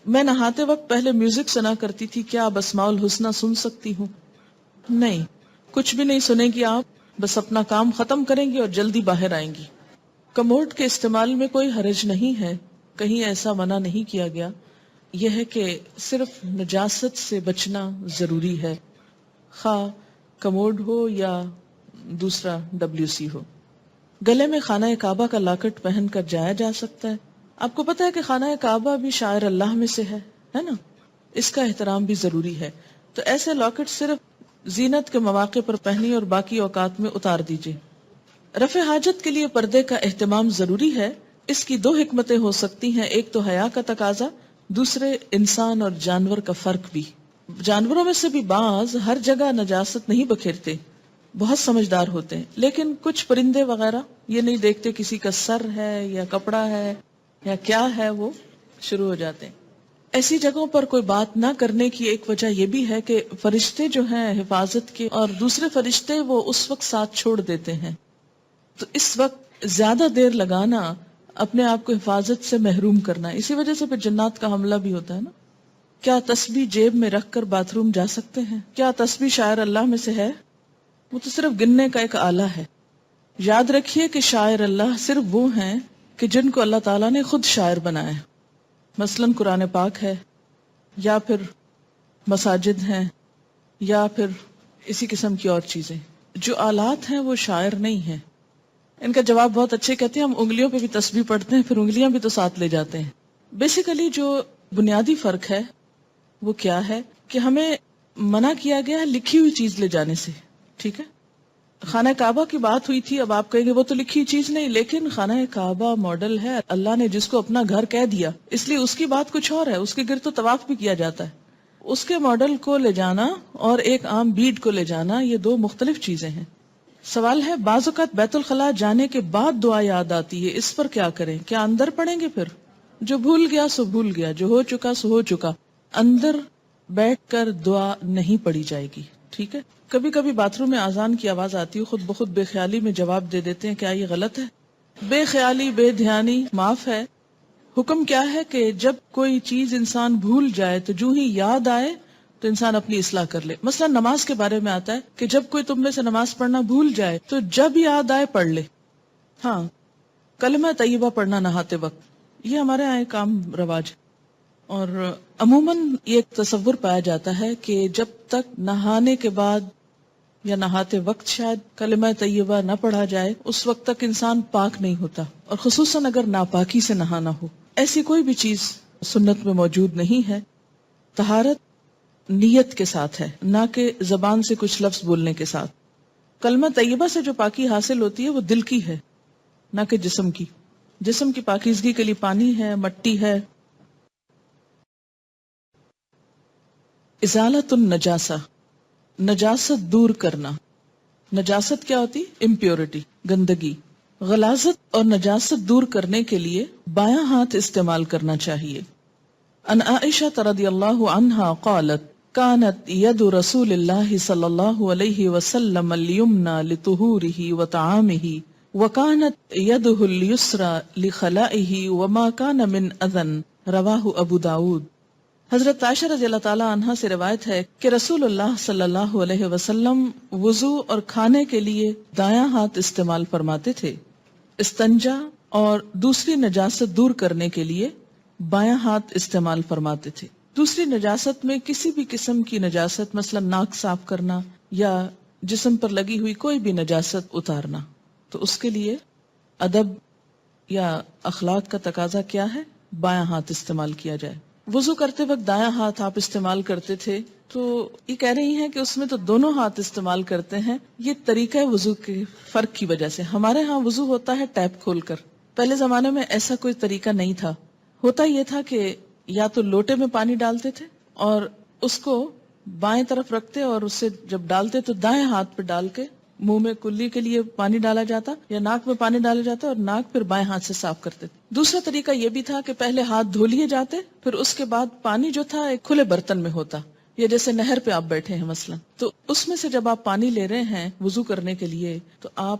میں نہاتے وقت پہلے میوزک سنا کرتی تھی، کیا اب اسماء الحسنی سن سکتی ہوں؟ نہیں، کچھ بھی نہیں سنیں گی آپ، بس اپنا کام ختم کریں گی اور جلدی باہر آئیں گی۔ کموڈ کے استعمال میں کوئی حرج نہیں ہے، کہیں ایسا منع نہیں کیا گیا، یہ ہے کہ صرف نجاست سے بچنا ضروری ہے، خواہ کموڈ ہو یا دوسرا WC ہو۔ گلے میں خانہ کعبہ کا لاکٹ پہن کر جایا جا سکتا ہے۔ آپ کو پتا ہے کہ خانہ کعبہ بھی شاعر اللہ میں سے ہے نا؟ اس کا احترام بھی ضروری ہے، تو ایسے لاکٹ صرف زینت کے مواقع پر پہنی اور باقی اوقات میں اتار دیجیے۔ رفع حاجت کے لیے پردے کا اہتمام ضروری ہے، اس کی 2 حکمتیں ہو سکتی ہیں، ایک تو حیا کا تقاضا، دوسرے انسان اور جانور کا فرق بھی۔ جانوروں میں سے بھی بعض ہر جگہ نجاست نہیں بکھیرتے، بہت سمجھدار ہوتے ہیں، لیکن کچھ پرندے وغیرہ یہ نہیں دیکھتے کسی کا سر ہے یا کپڑا ہے یا کیا ہے، وہ شروع ہو جاتے ہیں۔ ایسی جگہوں پر کوئی بات نہ کرنے کی ایک وجہ یہ بھی ہے کہ فرشتے جو ہیں حفاظت کے اور دوسرے فرشتے وہ اس وقت ساتھ چھوڑ دیتے ہیں، تو اس وقت زیادہ دیر لگانا اپنے آپ کو حفاظت سے محروم کرنا ہے، اسی وجہ سے پھر جنات کا حملہ بھی ہوتا ہے نا۔ کیا تسبیح جیب میں رکھ کر باتھ روم جا سکتے ہیں؟ کیا تسبیح شاعر اللہ میں سے ہے؟ وہ تو صرف گننے کا ایک آلہ ہے۔ یاد رکھیے کہ شاعر اللہ صرف وہ ہیں کہ جن کو اللہ تعالیٰ نے خود شاعر بنایا ہے، مثلاً قرآن پاک ہے یا پھر مساجد ہیں یا پھر اسی قسم کی اور چیزیں، جو آلات ہیں وہ شاعر نہیں ہیں۔ ان کا جواب بہت اچھے، کہتے ہیں ہم انگلیوں پہ بھی تسبیح پڑھتے ہیں، پھر انگلیاں بھی تو ساتھ لے جاتے ہیں۔ بیسیکلی جو بنیادی فرق ہے وہ کیا ہے کہ ہمیں منع کیا گیا ہے لکھی ہوئی چیز لے جانے سے، ٹھیک ہے؟ خانہ کعبہ کی بات ہوئی تھی، اب آپ کہیں گے وہ تو لکھی چیز نہیں، لیکن خانہ کعبہ ماڈل ہے، اللہ نے جس کو اپنا گھر کہہ دیا اس لیے اس کی بات کچھ اور ہے، اس کے گرد تو طواف بھی کیا جاتا ہے۔ اس کے ماڈل کو لے جانا اور ایک عام بیڈ کو لے جانا یہ 2 مختلف چیزیں ہیں۔ سوال ہے بعض اوقات بیت الخلاء جانے کے بعد دعا یاد آتی ہے، اس پر کیا کریں؟ کیا اندر پڑھیں گے؟ پھر جو بھول گیا سو بھول گیا، جو ہو چکا سو ہو چکا، اندر بیٹھ کر دعا نہیں پڑھی جائے گی، ٹھیک ٹھیک ہے. کبھی کبھی باتھ روم میں اذان کی آواز آتی ہے, خود بخود بے خیالی میں جواب دے دیتے ہیں, کیا یہ غلط ہے؟ بے خیالی بے دھیانی معاف ہے. حکم کیا ہے کہ جب کوئی چیز انسان بھول جائے تو جو ہی یاد آئے تو انسان اپنی اصلاح کر لے. مثلا نماز کے بارے میں آتا ہے کہ جب کوئی تم میں سے نماز پڑھنا بھول جائے تو جب یاد آئے پڑھ لے. ہاں, کلمہ طیبہ پڑھنا نہاتے وقت, یہ ہمارے یہاں ایک عام رواج ہے. اور عموماً یہ ایک تصور پایا جاتا ہے کہ جب تک نہانے کے بعد یا نہاتے وقت شاید کلمہ طیبہ نہ پڑھا جائے اس وقت تک انسان پاک نہیں ہوتا, اور خصوصاً اگر ناپاکی سے نہانا ہو. ایسی کوئی بھی چیز سنت میں موجود نہیں ہے. طہارت نیت کے ساتھ ہے, نہ کہ زبان سے کچھ لفظ بولنے کے ساتھ. کلمہ طیبہ سے جو پاکی حاصل ہوتی ہے وہ دل کی ہے, نہ کہ جسم کی. جسم کی پاکیزگی کے لیے پانی ہے, مٹی ہے. ازالت النجاسہ, نجاست دور کرنا. نجاست کیا ہوتی؟ امپیورٹی, گندگی. غلاظت اور نجاست دور کرنے کے لیے بایاں ہاتھ استعمال کرنا چاہیے. ان عائشہ رضی اللہ عنہا قالت كانت ید رسول اللہ صلی اللہ علیہ وسلم الیمنى لطہورہ وطعامہ وكانت یدہ الیسرى لخلائہ وما كان من اذن. رواہ ابو داود. حضرت عائشہ رضی اللہ تعالی عنہا سے روایت ہے کہ رسول اللہ صلی اللہ علیہ وسلم وضو اور کھانے کے لیے دایاں ہاتھ استعمال فرماتے تھے. استنجا اور دوسری نجاست دور کرنے کے لیے بایاں ہاتھ استعمال فرماتے تھے. دوسری نجاست میں کسی بھی قسم کی نجاست, مثلا ناک صاف کرنا یا جسم پر لگی ہوئی کوئی بھی نجاست اتارنا, تو اس کے لیے ادب یا اخلاق کا تقاضا کیا ہے؟ بایاں ہاتھ استعمال کیا جائے. وضو کرتے وقت دایاں ہاتھ آپ استعمال کرتے تھے, تو یہ کہہ رہی ہیں کہ اس میں تو دونوں ہاتھ استعمال کرتے ہیں. یہ طریقہ وضو کے فرق کی وجہ سے. ہمارے ہاں وضو ہوتا ہے ٹیپ کھول کر, پہلے زمانے میں ایسا کوئی طریقہ نہیں تھا. ہوتا یہ تھا کہ یا تو لوٹے میں پانی ڈالتے تھے اور اس کو بائیں طرف رکھتے, اور اس سے جب ڈالتے تو دائیں ہاتھ پہ ڈال کے منہ میں کلی کے لیے پانی ڈالا جاتا یا ناک میں پانی ڈالا جاتا, اور ناک پھر بائیں ہاتھ سے صاف کرتے. دوسرا طریقہ یہ بھی تھا کہ پہلے ہاتھ دھو لیے جاتے, پھر اس کے بعد پانی جو تھا ایک کھلے برتن میں ہوتا, یا جیسے نہر پہ آپ بیٹھے ہیں مثلا, تو اس میں سے جب آپ پانی لے رہے ہیں وضو کرنے کے لیے تو آپ